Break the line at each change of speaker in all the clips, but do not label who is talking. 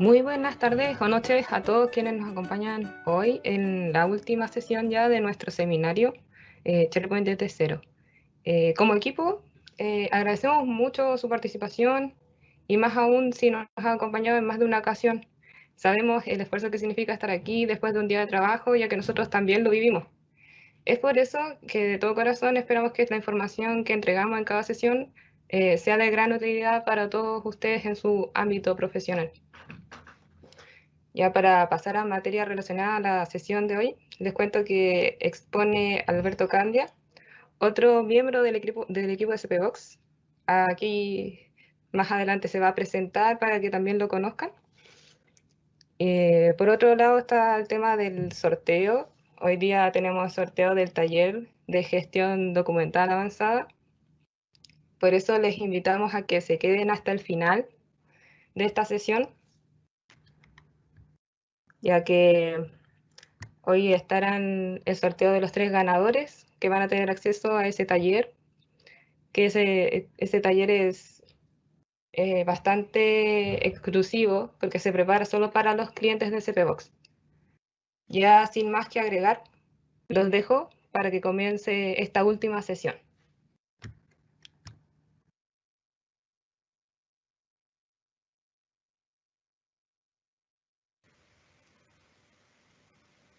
Muy buenas tardes o noches a todos quienes nos acompañan hoy en la última sesión ya de nuestro seminario SharePoint desde cero. Como equipo, agradecemos mucho su participación y más aún si nos ha acompañado en más de una ocasión. Sabemos el esfuerzo que significa estar aquí después de un día de trabajo, ya que nosotros también lo vivimos. Es por eso que de todo corazón esperamos que la información que entregamos en cada sesión sea de gran utilidad para todos ustedes en su ámbito profesional. Ya para pasar a materia relacionada a la sesión de hoy, les cuento que expone Alberto Candia, otro miembro del equipo de SPVox. Aquí más adelante se va a presentar para que también lo conozcan. Por otro lado está el tema del sorteo. Hoy día tenemos sorteo del taller de gestión documental avanzada. Por eso les invitamos a que se queden hasta el final de esta sesión, ya que hoy estarán el sorteo de los 3 ganadores que van a tener acceso a ese taller, que ese taller es bastante exclusivo porque se prepara solo para los clientes de SPVox. Ya sin más que agregar, los dejo para que comience esta última sesión.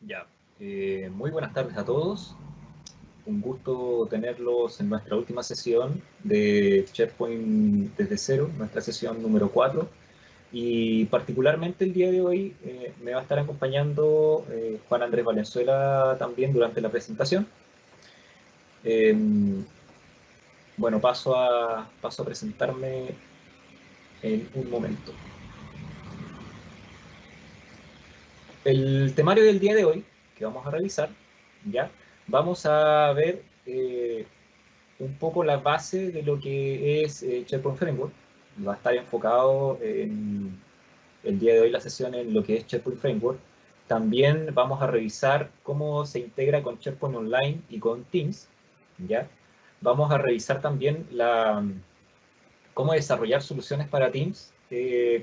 Ya, muy buenas tardes a todos. Un gusto tenerlos en nuestra última sesión de SharePoint desde cero, nuestra sesión número 4. Y particularmente el día de hoy me va a estar acompañando Juan Andrés Valenzuela también durante la presentación. Bueno, paso a presentarme en un momento. El temario del día de hoy, que vamos a revisar, ya, vamos a ver un poco la base de lo que es SharePoint Framework. Va a estar enfocado en el día de hoy la sesión en lo que es SharePoint Framework. También vamos a revisar cómo se integra con SharePoint Online y con Teams, ¿ya? Vamos a revisar también cómo desarrollar soluciones para Teams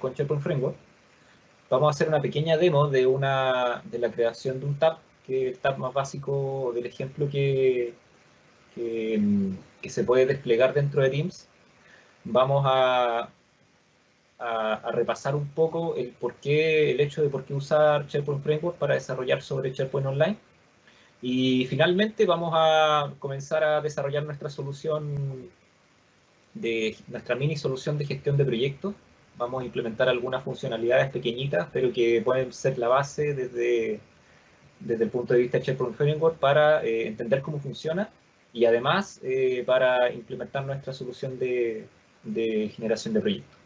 con SharePoint Framework. Vamos a hacer una pequeña demo de la creación de un tab, que es el tab más básico del ejemplo que se puede desplegar dentro de Teams. Vamos a repasar un poco el hecho de por qué usar SharePoint Framework para desarrollar sobre SharePoint Online. Y finalmente vamos a comenzar a desarrollar nuestra mini solución de gestión de proyectos. Vamos a implementar algunas funcionalidades pequeñitas, pero que pueden ser la base desde el punto de vista de SharePoint Framework para entender cómo funciona y además para implementar nuestra solución de generación de proyectos.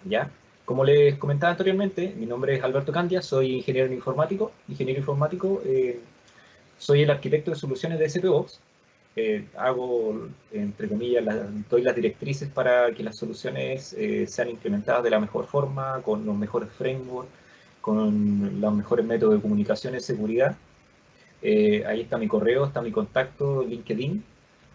¿Ya? Como les comentaba anteriormente, mi nombre es Alberto Candia, soy ingeniero informático. Soy el arquitecto de soluciones de SPVox. Hago, entre comillas, doy las directrices para que las soluciones sean implementadas de la mejor forma, con los mejores frameworks, con los mejores métodos de comunicación y seguridad. Ahí está mi correo, está mi contacto, LinkedIn.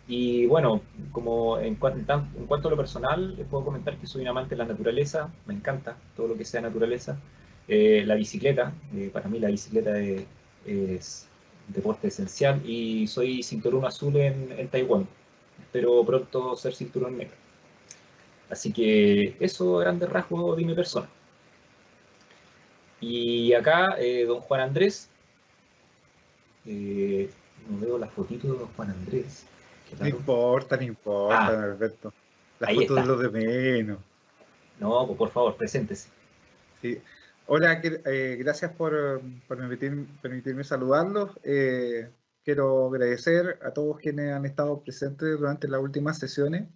Y bueno, como en cuanto a lo personal, les puedo comentar que soy un amante de la naturaleza, me encanta todo lo que sea naturaleza. La bicicleta, para mí la bicicleta es deporte esencial y soy cinturón azul en Taiwán. Espero pronto ser cinturón negro. Así que eso, a grandes rasgos de mi persona. Y acá, don Juan Andrés, no veo la fotito de don Juan Andrés.
No importa,
Ah,
Alberto. Las
ahí
fotos de
está.
los de menos.
No, pues por favor, preséntese.
Sí. Hola, gracias por permitirme saludarlos. Quiero agradecer a todos quienes han estado presentes durante las últimas sesiones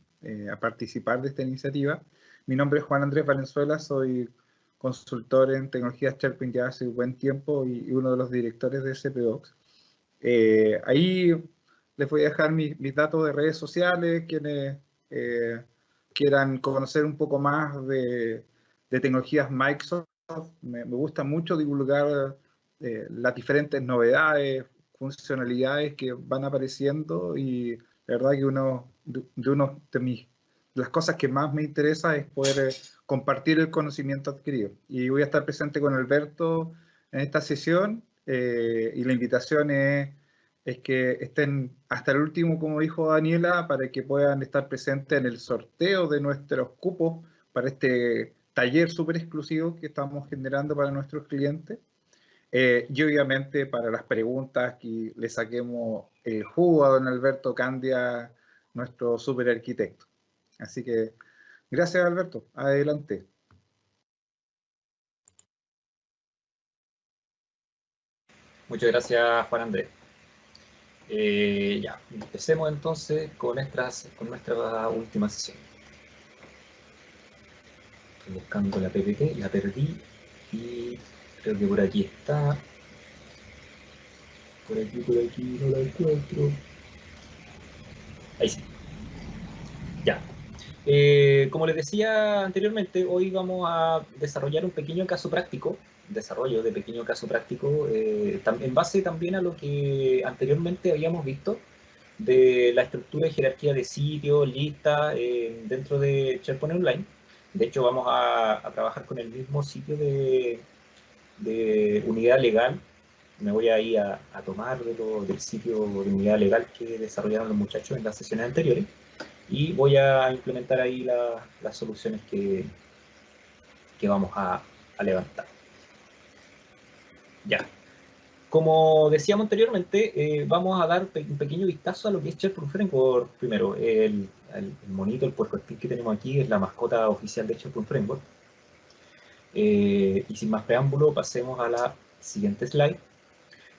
a participar de esta iniciativa. Mi nombre es Juan Andrés Valenzuela, soy consultor en tecnologías SharePoint ya hace un buen tiempo y uno de los directores de SPVox. Ahí les voy a dejar mis datos de redes sociales, quienes quieran conocer un poco más de tecnologías Microsoft. Me gusta mucho divulgar las diferentes novedades, funcionalidades que van apareciendo y la verdad que uno de mis las cosas que más me interesa es poder compartir el conocimiento adquirido. Y voy a estar presente con Alberto en esta sesión, y la invitación es que estén hasta el último, como dijo Daniela, para que puedan estar presentes en el sorteo de nuestros cupos para este taller súper exclusivo que estamos generando para nuestros clientes. Y obviamente para las preguntas que le saquemos el jugo a don Alberto Candia, nuestro súper arquitecto. Así que gracias, Alberto. Adelante.
Muchas gracias, Juan Andrés. Ya, empecemos entonces con nuestra última sesión. Estoy buscando la PPT, la perdí y creo que por aquí está. Por aquí, no la encuentro. Ahí sí. Ya. Como les decía anteriormente, hoy vamos a desarrollar un pequeño caso práctico, desarrollo de pequeño caso práctico, en base también a lo que anteriormente habíamos visto de la estructura y jerarquía de sitios, listas, dentro de SharePoint Online. De hecho, vamos a trabajar con el mismo sitio de unidad legal. Me voy a ir a tomar del sitio de unidad legal que desarrollaron los muchachos en las sesiones anteriores. Y voy a implementar ahí las soluciones que vamos a levantar. Ya. Como decíamos anteriormente, vamos a dar un pequeño vistazo a lo que es SharePoint Framework. Primero, el monito, el puercoespín que tenemos aquí es la mascota oficial de SharePoint Framework. Y sin más preámbulo, pasemos a la siguiente slide.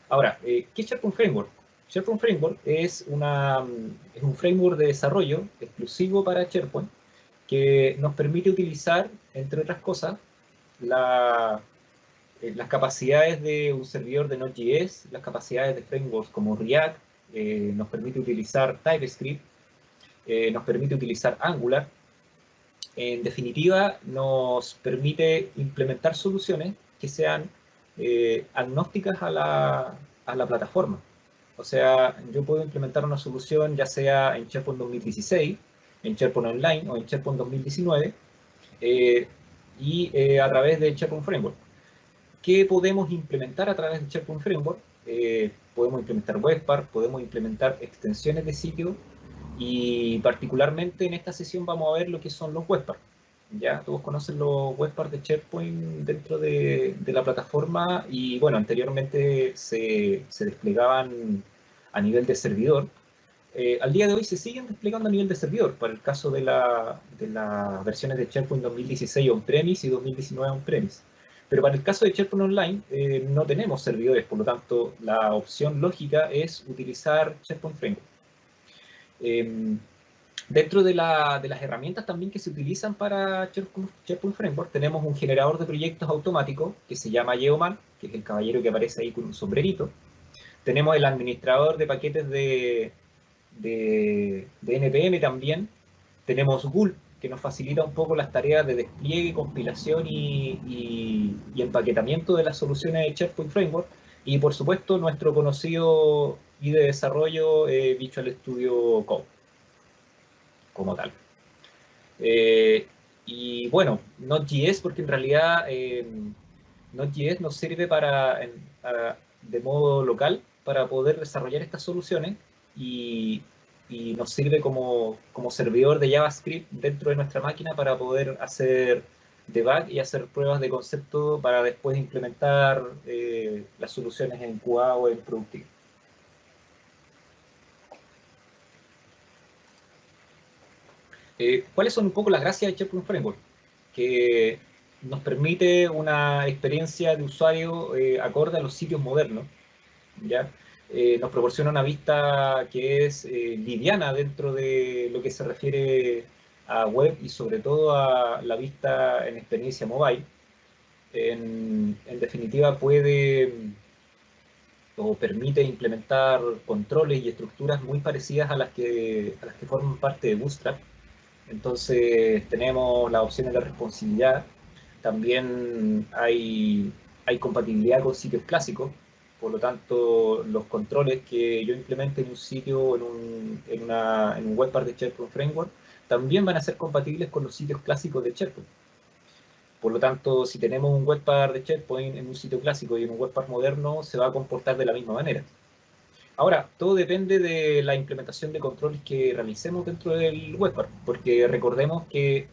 Ahora, ¿qué es SharePoint Framework? SharePoint Framework es un framework de desarrollo exclusivo para SharePoint que nos permite utilizar, entre otras cosas, las capacidades de un servidor de Node.js, las capacidades de frameworks como React, nos permite utilizar TypeScript, nos permite utilizar Angular. En definitiva, nos permite implementar soluciones que sean agnósticas a la plataforma. O sea, yo puedo implementar una solución ya sea en SharePoint 2016, en SharePoint Online o en SharePoint 2019, a través de SharePoint Framework. ¿Qué podemos implementar a través de SharePoint Framework? Podemos implementar webparts, podemos implementar extensiones de sitio, y particularmente en esta sesión vamos a ver lo que son los webparts. Ya todos conocen los webparts de SharePoint dentro de la plataforma, y bueno, anteriormente se desplegaban a nivel de servidor. Al día de hoy se siguen desplegando a nivel de servidor, para el caso de las versiones de SharePoint 2016 on-premise y 2019 on-premise. Pero para el caso de SharePoint Online no tenemos servidores, por lo tanto la opción lógica es utilizar SharePoint Framework. Dentro de las herramientas también que se utilizan para SharePoint Framework tenemos un generador de proyectos automático que se llama Yeoman, que es el caballero que aparece ahí con un sombrerito. Tenemos el administrador de paquetes de NPM también. Tenemos Gulp, que nos facilita un poco las tareas de despliegue, compilación y empaquetamiento de las soluciones de SharePoint Framework. Y por supuesto nuestro conocido y de desarrollo Visual Studio Code como tal. Y bueno, Node.js, porque en realidad Node.js nos sirve de modo local para poder desarrollar estas soluciones, y nos sirve como servidor de JavaScript dentro de nuestra máquina para poder hacer debug y hacer pruebas de concepto para después implementar las soluciones en QA o en productivo. ¿Cuáles son un poco las gracias de SharePoint Framework? Que nos permite una experiencia de usuario acorde a los sitios modernos, ¿ya? Nos proporciona una vista que es liviana dentro de lo que se refiere a web y sobre todo a la vista en experiencia mobile. En definitiva puede o permite implementar controles y estructuras muy parecidas a las que forman parte de Bootstrap. Entonces tenemos las opciones de responsividad, también hay compatibilidad con sitios clásicos, por lo tanto los controles que yo implemente en un sitio, en un webpart de SharePoint Framework, también van a ser compatibles con los sitios clásicos de SharePoint. Por lo tanto, si tenemos un webpack de SharePoint en un sitio clásico y en un webpack moderno, se va a comportar de la misma manera. Ahora, todo depende de la implementación de controles que realicemos dentro del webpack, porque recordemos que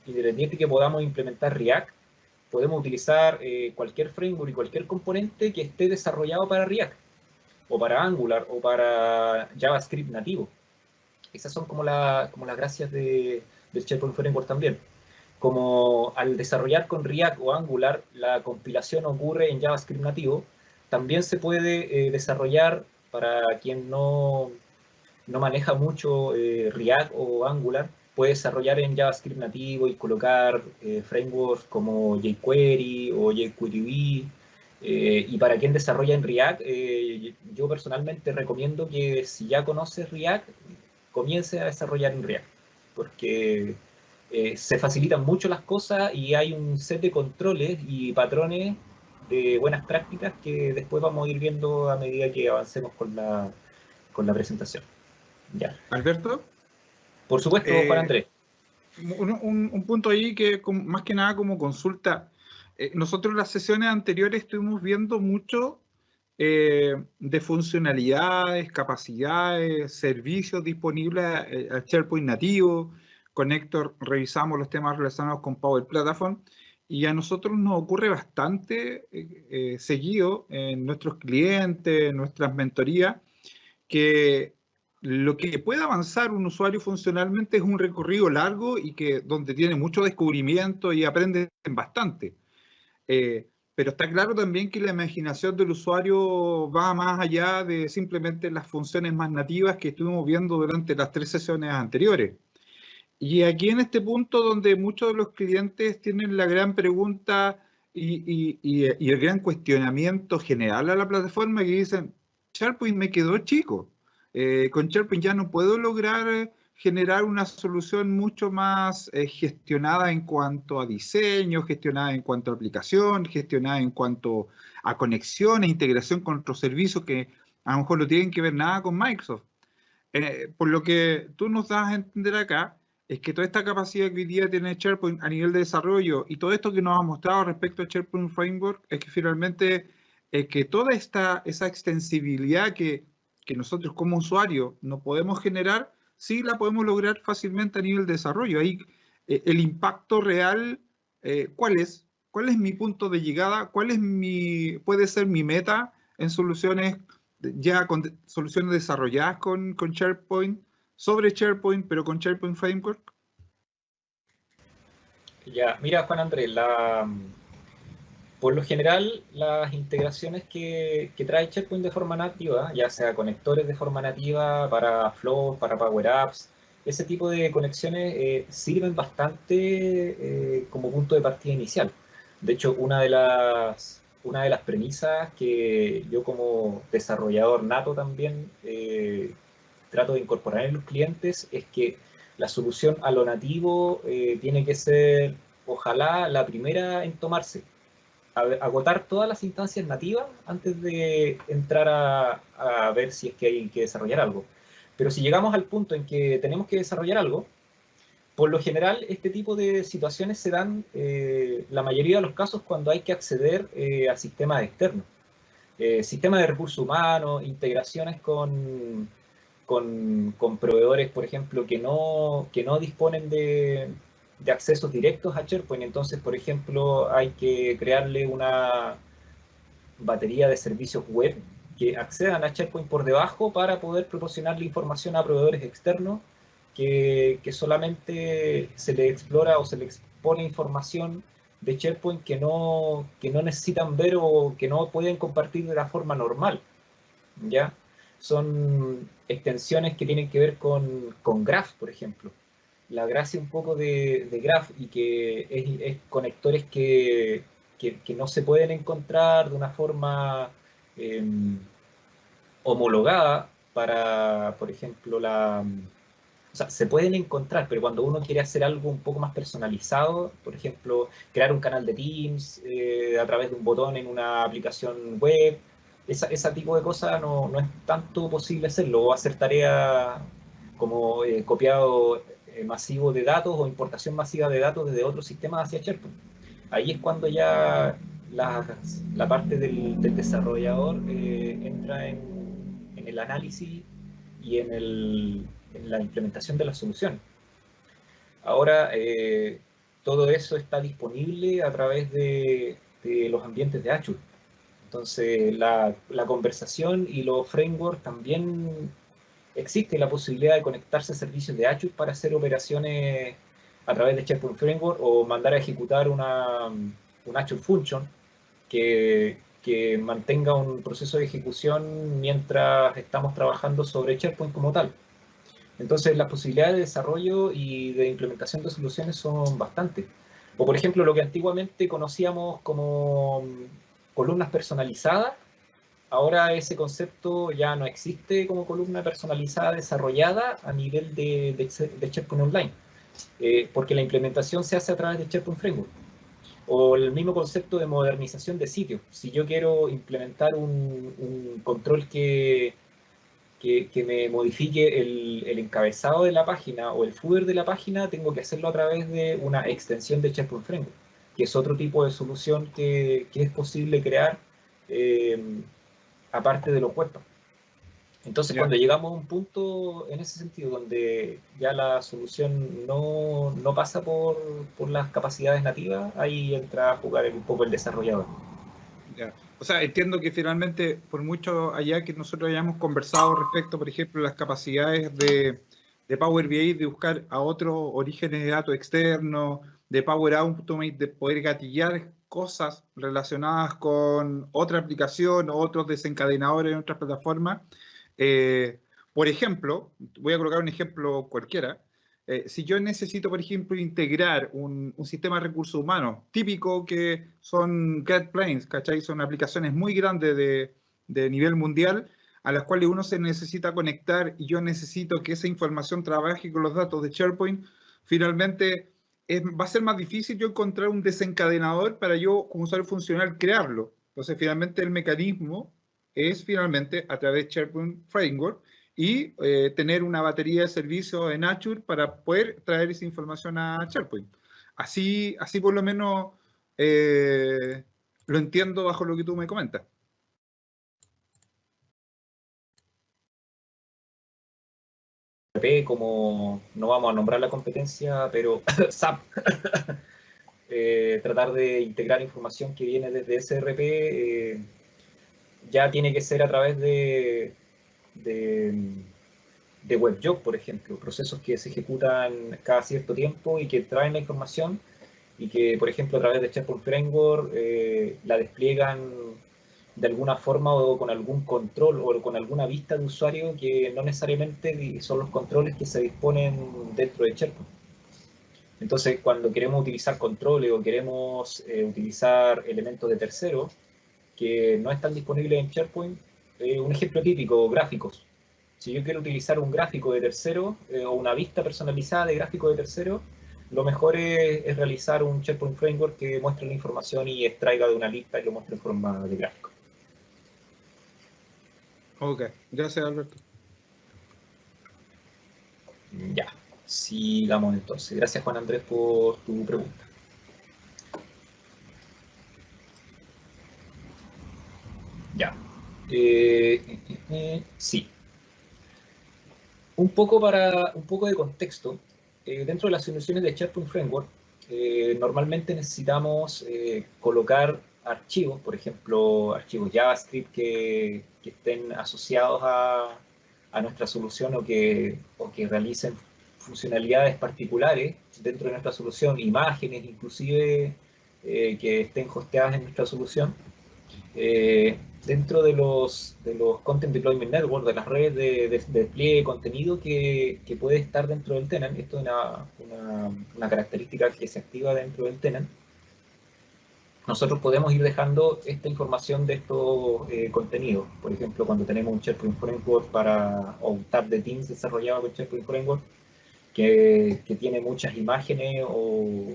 independiente que podamos implementar React, podemos utilizar cualquier framework y cualquier componente que esté desarrollado para React, o para Angular, o para JavaScript nativo. Esas son como las gracias del SharePoint Framework también. Como al desarrollar con React o Angular, la compilación ocurre en JavaScript nativo, también se puede desarrollar para quien no maneja mucho React o Angular, puede desarrollar en JavaScript nativo y colocar frameworks como jQuery o jQuery. Y para quien desarrolla en React, yo personalmente recomiendo que si ya conoces React, comience a desarrollar en React, porque se facilitan mucho las cosas y hay un set de controles y patrones de buenas prácticas que después vamos a ir viendo a medida que avancemos con la presentación. Ya.
Alberto.
Por supuesto, Juan Andrés.
Un punto ahí que más que nada como consulta. Nosotros en las sesiones anteriores estuvimos viendo mucho de funcionalidades, capacidades, servicios disponibles a SharePoint nativo. Con Héctor revisamos los temas relacionados con Power Platform y a nosotros nos ocurre bastante seguido en nuestros clientes, en nuestras mentorías, que lo que puede avanzar un usuario funcionalmente es un recorrido largo y que donde tiene mucho descubrimiento y aprende bastante. Pero está claro también que la imaginación del usuario va más allá de simplemente las funciones más nativas que estuvimos viendo durante las 3 sesiones anteriores. Y aquí en este punto donde muchos de los clientes tienen la gran pregunta y el gran cuestionamiento general a la plataforma, que dicen, SharePoint me quedó chico. Con SharePoint ya no puedo lograr generar una solución mucho más gestionada en cuanto a diseño, gestionada en cuanto a aplicación, gestionada en cuanto a conexión e integración con otros servicios que a lo mejor no tienen que ver nada con Microsoft. Por lo que tú nos das a entender acá, es que toda esta capacidad que hoy día tiene SharePoint a nivel de desarrollo y todo esto que nos ha mostrado respecto a SharePoint Framework es que finalmente que toda esa extensibilidad que nosotros como usuarios no podemos generar, sí la podemos lograr fácilmente a nivel de desarrollo. Ahí el impacto real, ¿cuál es? ¿Cuál es mi punto de llegada? ¿Cuál es puede ser mi meta en soluciones ya con soluciones desarrolladas con SharePoint, sobre SharePoint, pero con SharePoint Framework?
Ya, mira, Juan Andrés, por lo general, las integraciones que trae SharePoint de forma nativa, ya sea conectores de forma nativa para Flow, para Power Apps, ese tipo de conexiones sirven bastante como punto de partida inicial. De hecho, una de las premisas que yo como desarrollador nato también trato de incorporar en los clientes es que la solución a lo nativo tiene que ser, ojalá, la primera en tomarse. Agotar todas las instancias nativas antes de entrar a ver si es que hay que desarrollar algo. Pero si llegamos al punto en que tenemos que desarrollar algo, por lo general este tipo de situaciones se dan la mayoría de los casos cuando hay que acceder a sistemas externos. Sistemas de recursos humanos, integraciones con proveedores, por ejemplo, que no disponen de accesos directos a SharePoint. Entonces, por ejemplo, hay que crearle una batería de servicios web que accedan a SharePoint por debajo para poder proporcionarle información a proveedores externos que solamente se le explora o se le expone información de SharePoint que no necesitan ver o que no pueden compartir de la forma normal, ¿ya? Son extensiones que tienen que ver con Graph, por ejemplo. La gracia un poco de Graph y que es conectores que no se pueden encontrar de una forma homologada para, por ejemplo, o sea, se pueden encontrar, pero cuando uno quiere hacer algo un poco más personalizado, por ejemplo, crear un canal de Teams a través de un botón en una aplicación web, ese tipo de cosas no es tanto posible hacerlo, o hacer tarea como copiado masivo de datos o importación masiva de datos desde otros sistemas hacia SharePoint. Ahí es cuando ya la parte del desarrollador entra en el análisis y en la implementación de la solución. Ahora, todo eso está disponible a través de los ambientes de Azure. Entonces, la conversación y los frameworks también existe la posibilidad de conectarse a servicios de Azure para hacer operaciones a través de SharePoint Framework o mandar a ejecutar un Azure Function que mantenga un proceso de ejecución mientras estamos trabajando sobre SharePoint como tal. Entonces, las posibilidades de desarrollo y de implementación de soluciones son bastantes. O, por ejemplo, lo que antiguamente conocíamos como columnas personalizadas, ahora ese concepto ya no existe como columna personalizada desarrollada a nivel de SharePoint Online, porque la implementación se hace a través de SharePoint Framework. O el mismo concepto de modernización de sitios. Si yo quiero implementar un control que me modifique el encabezado de la página o el footer de la página, tengo que hacerlo a través de una extensión de SharePoint Framework, que es otro tipo de solución que es posible crear aparte de los webpacks. Entonces, cuando llegamos a un punto en ese sentido donde ya la solución no pasa por las capacidades nativas, ahí entra a jugar un poco el desarrollador.
Ya. O sea, entiendo que finalmente, por mucho allá que nosotros hayamos conversado respecto, por ejemplo, las capacidades de Power BI, de buscar a otros orígenes de datos externos, de Power Automate, de poder gatillar cosas relacionadas con otra aplicación o otros desencadenadores en otras plataformas. Por ejemplo, voy a colocar un ejemplo cualquiera. Si yo necesito, por ejemplo, integrar un sistema de recursos humanos típico que son Get Planes, ¿cachai? Son aplicaciones muy grandes de nivel mundial a las cuales uno se necesita conectar y yo necesito que esa información trabaje con los datos de SharePoint, finalmente va a ser más difícil yo encontrar un desencadenador para yo, como usuario funcional, crearlo. Entonces, finalmente el mecanismo es finalmente a través de SharePoint Framework y tener una batería de servicios en Azure para poder traer esa información a SharePoint. Así por lo menos lo entiendo bajo lo que tú me comentas.
Como no vamos a nombrar la competencia, pero SAP, tratar de integrar información que viene desde SRP ya tiene que ser a través de WebJob, por ejemplo, procesos que se ejecutan cada cierto tiempo y que traen la información y que, por ejemplo, a través de SharePoint Framework la despliegan de alguna forma o con algún control o con alguna vista de usuario que no necesariamente son los controles que se disponen dentro de SharePoint. Entonces, cuando queremos utilizar controles o queremos utilizar elementos de terceros que no están disponibles en SharePoint, un ejemplo típico, gráficos. Si yo quiero utilizar un gráfico de tercero o una vista personalizada de gráfico de tercero, lo mejor es realizar un SharePoint Framework que muestre la información y extraiga de una lista y lo muestre en forma de gráfico.
Ok, gracias Alberto.
Ya, sigamos entonces. Gracias Juan Andrés por tu pregunta. Ya. Sí. Un poco de contexto. Dentro de las soluciones de SharePoint Framework, normalmente necesitamos colocar archivos, por ejemplo, archivos JavaScript que estén asociados a nuestra solución o que realicen funcionalidades particulares dentro de nuestra solución, imágenes inclusive que estén hosteadas en nuestra solución. Dentro de los Content Deployment Network, de las redes de despliegue de contenido que puede estar dentro del tenant, esto es una característica que se activa dentro del tenant, nosotros podemos ir dejando esta información de estos contenidos. Por ejemplo, cuando tenemos un SharePoint Framework o un tab de Teams desarrollado con SharePoint Framework que tiene muchas imágenes o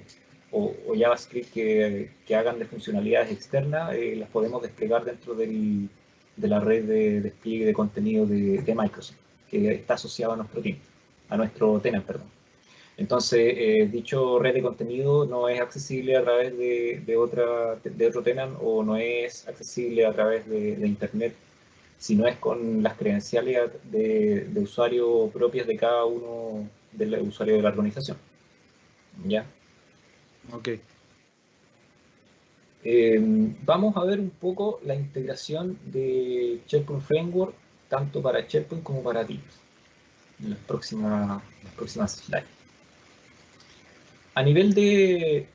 JavaScript que hagan de funcionalidades externas, las podemos desplegar dentro de la red de despliegue de contenido de Microsoft, que está asociado a nuestro tenant, perdón. Entonces, dicho red de contenido no es accesible a través de otro tenant o no es accesible a través de Internet, sino es con las credenciales de usuario propias de cada uno de los usuarios de la organización. ¿Ya?
Ok.
Vamos a ver un poco la integración de SharePoint Framework, tanto para SharePoint como para Teams, en las próximas slides. A nivel de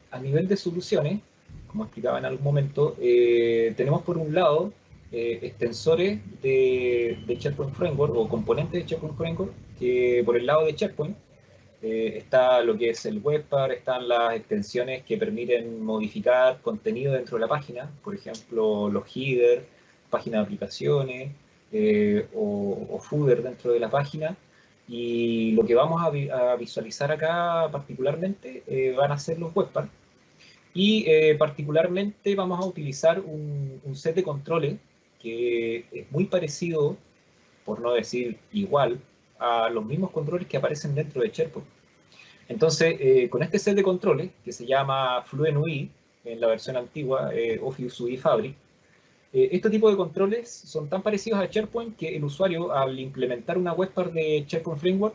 soluciones, como explicaba en algún momento, tenemos por un lado extensores de SharePoint Framework o componentes de SharePoint Framework, que por el lado de SharePoint está lo que es el webpack, están las extensiones que permiten modificar contenido dentro de la página, por ejemplo, los headers, página de aplicaciones o footer dentro de la página. Y lo que vamos a visualizar acá particularmente van a ser los webpack. Y particularmente vamos a utilizar un set de controles que es muy parecido, por no decir igual, a los mismos controles que aparecen dentro de SharePoint. Entonces, con este set de controles, que se llama Fluent UI, en la versión antigua, Office UI Fabric, este tipo de controles son tan parecidos a SharePoint que el usuario, al implementar una webpack de SharePoint Framework,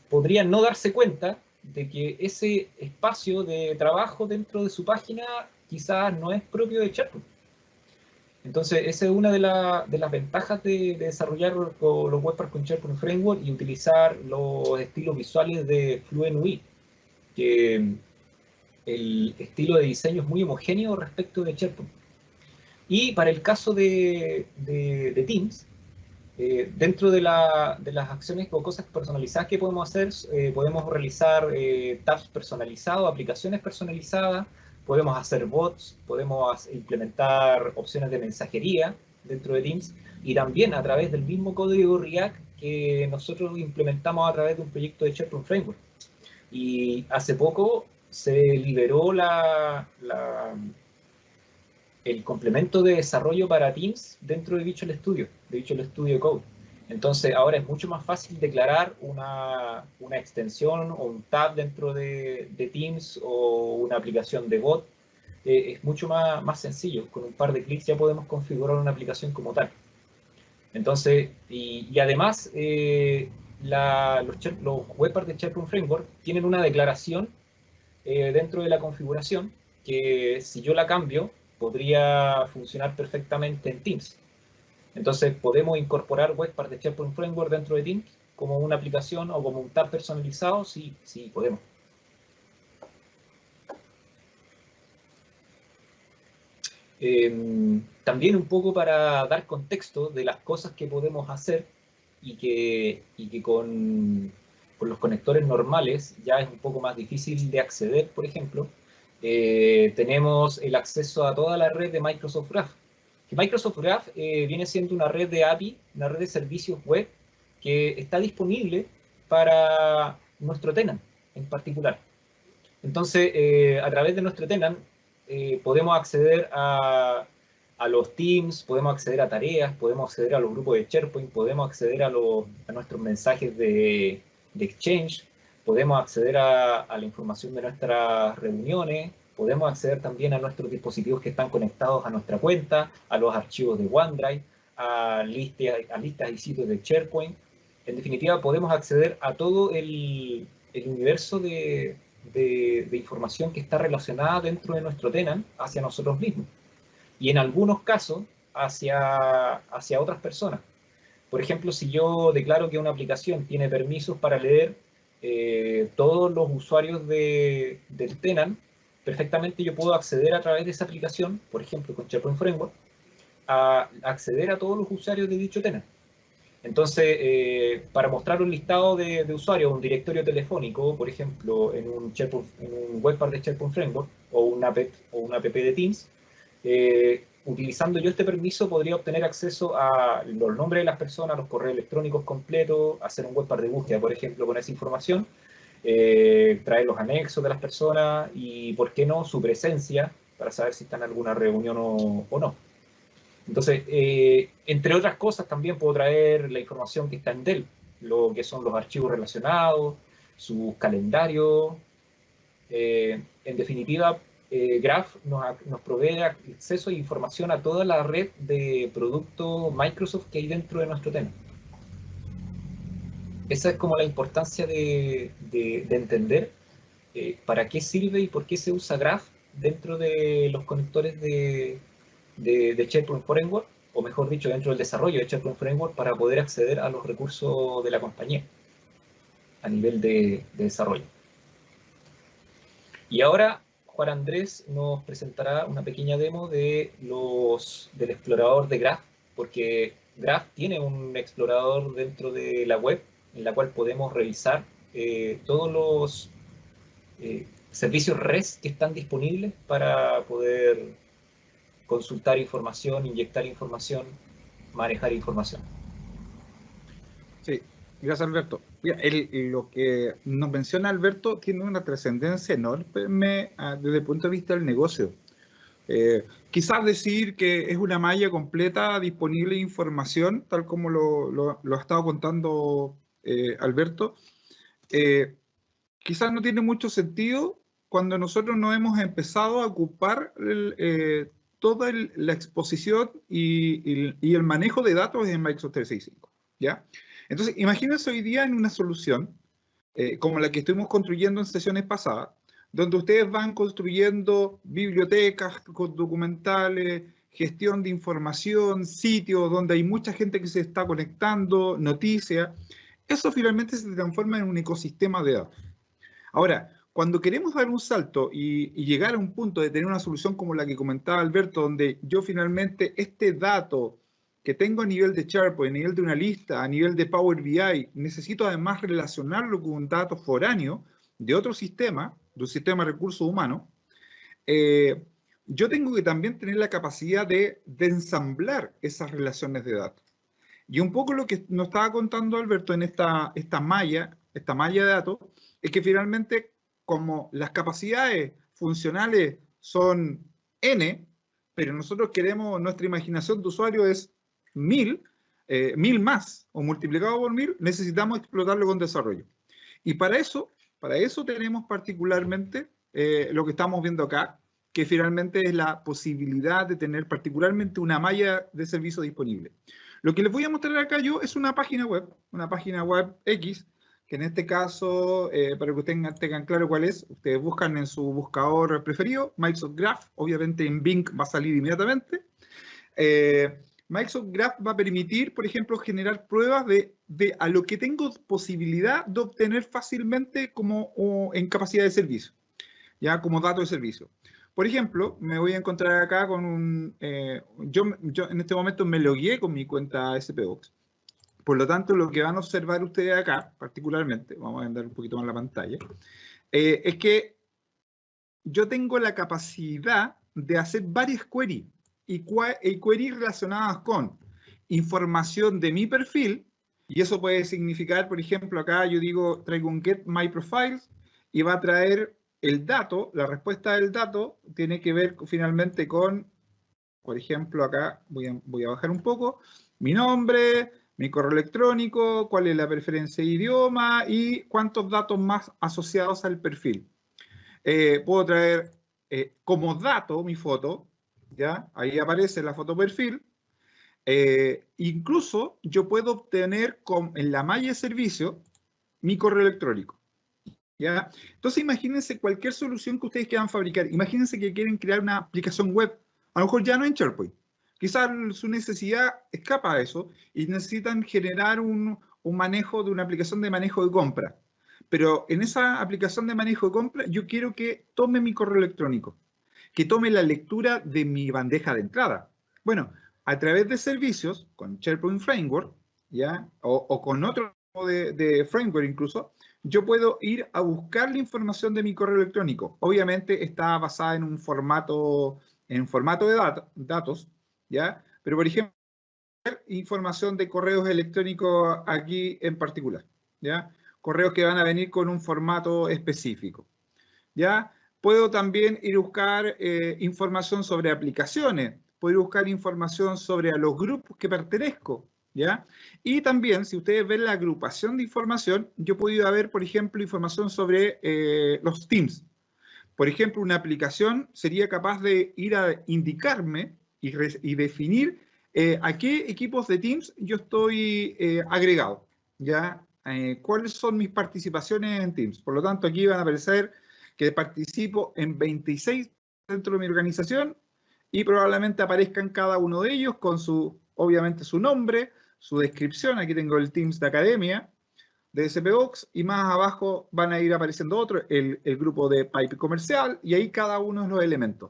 podría no darse cuenta de que ese espacio de trabajo dentro de su página quizás no es propio de SharePoint. Entonces, esa es una de las ventajas de desarrollar los webpacks con SharePoint Framework y utilizar los estilos visuales de Fluent UI, que el estilo de diseño es muy homogéneo respecto de SharePoint. Y para el caso de Teams, dentro de las acciones o cosas personalizadas que podemos hacer, podemos realizar tabs personalizados, aplicaciones personalizadas, podemos hacer bots, podemos implementar opciones de mensajería dentro de Teams y también a través del mismo código React que nosotros implementamos a través de un proyecto de SharePoint Framework. Y hace poco se liberó el complemento de desarrollo para Teams dentro de Visual Studio Code. Entonces ahora es mucho más fácil declarar una extensión o un tab dentro de Teams o una aplicación de bot. Es mucho más sencillo. Con un par de clics ya podemos configurar una aplicación como tal. Entonces, y además, los webpacks de SharePoint Framework tienen una declaración dentro de la configuración que si yo la cambio, podría funcionar perfectamente en Teams. Entonces podemos incorporar webpacks de SharePoint Framework dentro de Teams como una aplicación o como un tab personalizado, sí podemos. También un poco para dar contexto de las cosas que podemos hacer y que con los conectores normales ya es un poco más difícil de acceder, por ejemplo. Tenemos el acceso a toda la red de Microsoft Graph. Que Microsoft Graph viene siendo una red de API, una red de servicios web que está disponible para nuestro tenant en particular. Entonces, a través de nuestro tenant podemos acceder a los teams, podemos acceder a tareas, podemos acceder a los grupos de SharePoint, podemos acceder a nuestros mensajes de Exchange, podemos acceder a la información de nuestras reuniones, podemos acceder también a nuestros dispositivos que están conectados a nuestra cuenta, a los archivos de OneDrive, a listas y sitios de SharePoint. En definitiva, podemos acceder a todo el universo de información que está relacionada dentro de nuestro tenant hacia nosotros mismos. Y en algunos casos, hacia otras personas. Por ejemplo, si yo declaro que una aplicación tiene permisos para leer todos los usuarios del tenant, perfectamente yo puedo acceder a través de esa aplicación, por ejemplo, con SharePoint Framework, a acceder a todos los usuarios de dicho tenant. Entonces, para mostrar un listado de usuarios, un directorio telefónico, por ejemplo, en un webpack de SharePoint Framework o una app de Teams, utilizando yo este permiso podría obtener acceso a los nombres de las personas, los correos electrónicos completos, hacer un webpack de búsqueda, por ejemplo, con esa información, traer los anexos de las personas y, ¿por qué no?, su presencia para saber si está en alguna reunión o no. Entonces, entre otras cosas, también puedo traer la información que está en Dell, lo que son los archivos relacionados, su calendario. En definitiva, Graph nos provee acceso e información a toda la red de productos Microsoft que hay dentro de nuestro tenant. Esa es como la importancia de entender para qué sirve y por qué se usa Graph dentro de los conectores de SharePoint Framework, o mejor dicho, dentro del desarrollo de SharePoint Framework, para poder acceder a los recursos de la compañía a nivel de desarrollo. Y ahora Juan Andrés nos presentará una pequeña demo del explorador de Graph, porque Graph tiene un explorador dentro de la web en la cual podemos revisar todos los servicios REST que están disponibles para poder consultar información, inyectar información, manejar información.
Sí, gracias Alberto. Mira, lo que nos menciona Alberto tiene una trascendencia enorme desde el punto de vista del negocio. Quizás decir que es una malla completa disponible de información, tal como lo ha estado contando Alberto, quizás no tiene mucho sentido cuando nosotros no hemos empezado a ocupar toda la exposición y el manejo de datos en Microsoft 365, ¿ya? Entonces, imagínense hoy día en una solución como la que estuvimos construyendo en sesiones pasadas, donde ustedes van construyendo bibliotecas documentales, gestión de información, sitios donde hay mucha gente que se está conectando, noticias. Eso finalmente se transforma en un ecosistema de datos. Ahora, cuando queremos dar un salto y llegar a un punto de tener una solución como la que comentaba Alberto, donde yo finalmente este dato que tengo a nivel de SharePoint, a nivel de una lista, a nivel de Power BI, necesito además relacionarlo con un dato foráneo de otro sistema, de un sistema de recursos humanos, yo tengo que también tener la capacidad de ensamblar esas relaciones de datos. Y un poco lo que nos estaba contando Alberto en esta malla de datos, es que finalmente, como las capacidades funcionales son N, pero nosotros queremos, nuestra imaginación de usuario es 1000 más, o multiplicado por 1000, necesitamos explotarlo con desarrollo. Y para eso tenemos particularmente lo que estamos viendo acá, que finalmente es la posibilidad de tener particularmente una malla de servicio disponible. Lo que les voy a mostrar acá yo es una página web X, que en este caso, para que ustedes tengan claro cuál es, ustedes buscan en su buscador preferido, Microsoft Graph, obviamente en Bing va a salir inmediatamente. Microsoft Graph va a permitir, por ejemplo, generar pruebas de a lo que tengo posibilidad de obtener fácilmente como en capacidad de servicio, ya como dato de servicio. Por ejemplo, me voy a encontrar acá con un... yo en este momento me logueé con mi cuenta SPBox. Por lo tanto, lo que van a observar ustedes acá, particularmente, vamos a andar un poquito más en la pantalla, es que yo tengo la capacidad de hacer varias queries y queries relacionadas con información de mi perfil, y eso puede significar, por ejemplo, acá yo digo, traigo un get my profiles y va a traer el dato, la respuesta del dato tiene que ver finalmente con, por ejemplo, acá voy a bajar un poco, mi nombre, mi correo electrónico, cuál es la preferencia de idioma y cuántos datos más asociados al perfil. Puedo traer como dato mi foto, ¿ya? Ahí aparece la foto perfil. Incluso yo puedo obtener en la malla de servicio mi correo electrónico, ¿ya? Entonces imagínense cualquier solución que ustedes quieran fabricar. Imagínense que quieren crear una aplicación web, a lo mejor ya no en SharePoint. Quizás su necesidad escapa a eso y necesitan generar un manejo de una aplicación de manejo de compra. Pero en esa aplicación de manejo de compra yo quiero que tome mi correo electrónico, que tome la lectura de mi bandeja de entrada. Bueno, a través de servicios, con SharePoint Framework, ¿ya? O con otro de framework incluso, yo puedo ir a buscar la información de mi correo electrónico. Obviamente está basada en un formato de datos, ¿ya? Pero, por ejemplo, información de correos electrónicos aquí en particular, ¿ya? Correos que van a venir con un formato específico, ¿ya? Puedo también ir a buscar información sobre aplicaciones, puedo ir a buscar información sobre a los grupos que pertenezco, ¿ya? Y también, si ustedes ven la agrupación de información, yo he podido ver, por ejemplo, información sobre los teams. Por ejemplo, una aplicación sería capaz de ir a indicarme y definir a qué equipos de Teams yo estoy agregado, ¿ya? ¿Cuáles son mis participaciones en Teams? Por lo tanto, aquí van a aparecer que participo en 26 dentro de mi organización y probablemente aparezcan cada uno de ellos con obviamente su nombre, su descripción. Aquí tengo el Teams de Academia, de SPVox, y más abajo van a ir apareciendo otros, el grupo de pipe comercial, y ahí cada uno de los elementos.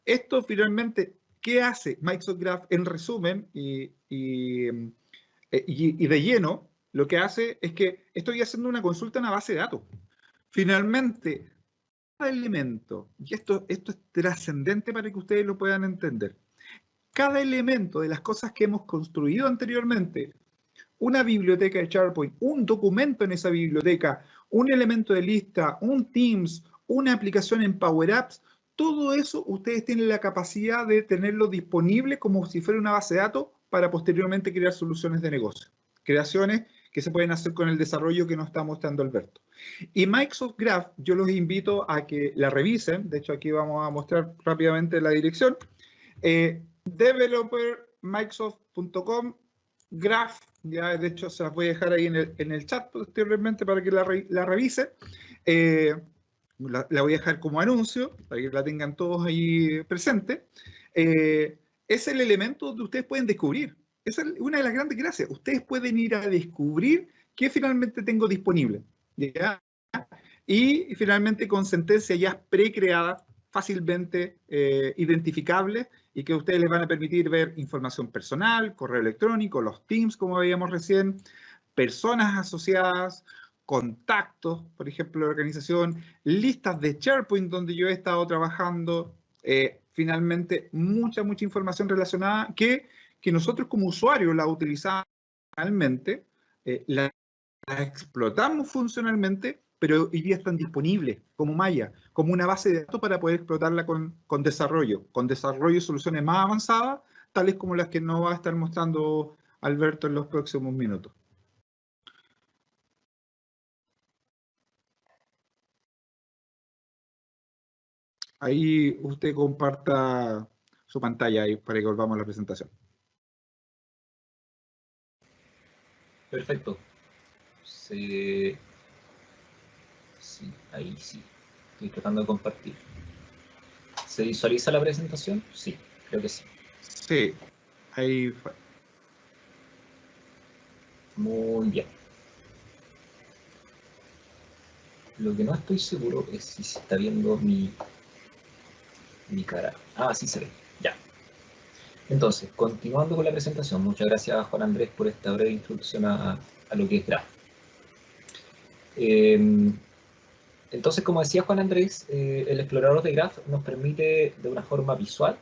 Esto finalmente, ¿qué hace Microsoft Graph en resumen y de lleno? Lo que hace es que estoy haciendo una consulta en una base de datos. Finalmente, cada elemento, y esto es trascendente para que ustedes lo puedan entender, cada elemento de las cosas que hemos construido anteriormente, una biblioteca de SharePoint, un documento en esa biblioteca, un elemento de lista, un Teams, una aplicación en Power Apps, todo eso ustedes tienen la capacidad de tenerlo disponible como si fuera una base de datos para posteriormente crear soluciones de negocio. Creaciones que se pueden hacer con el desarrollo que nos está mostrando Alberto. Y Microsoft Graph, yo los invito a que la revisen. De hecho, aquí vamos a mostrar rápidamente la dirección. Developermicrosoft.com Graph, ya de hecho se las voy a dejar ahí en el chat posteriormente para que la revise. La voy a dejar como anuncio para que la tengan todos ahí presente. Es el elemento donde ustedes pueden descubrir. Esa es una de las grandes gracias. Ustedes pueden ir a descubrir qué finalmente tengo disponible, ¿ya? Y finalmente con sentencias ya precreadas, fácilmente identificables, y que a ustedes les van a permitir ver información personal, correo electrónico, los Teams, como veíamos recién, personas asociadas, contactos, por ejemplo, de la organización, listas de SharePoint donde yo he estado trabajando, finalmente mucha información relacionada que nosotros como usuarios la utilizamos funcionalmente, la explotamos funcionalmente, pero hoy día están disponibles como malla, como una base de datos para poder explotarla con desarrollo de soluciones más avanzadas, tales como las que nos va a estar mostrando Alberto en los próximos minutos. Ahí usted comparta su pantalla ahí para que volvamos a la presentación.
Perfecto. Sí, ahí sí. Estoy tratando de compartir. ¿Se visualiza la presentación? Sí, creo que sí.
Sí, ahí fue.
Muy bien. Lo que no estoy seguro es si se está viendo mi cara. Ah, sí se ve. Ya. Entonces, continuando con la presentación, muchas gracias Juan Andrés por esta breve introducción a lo que es Graph. Entonces, como decía Juan Andrés, el explorador de Graph nos permite de una forma visual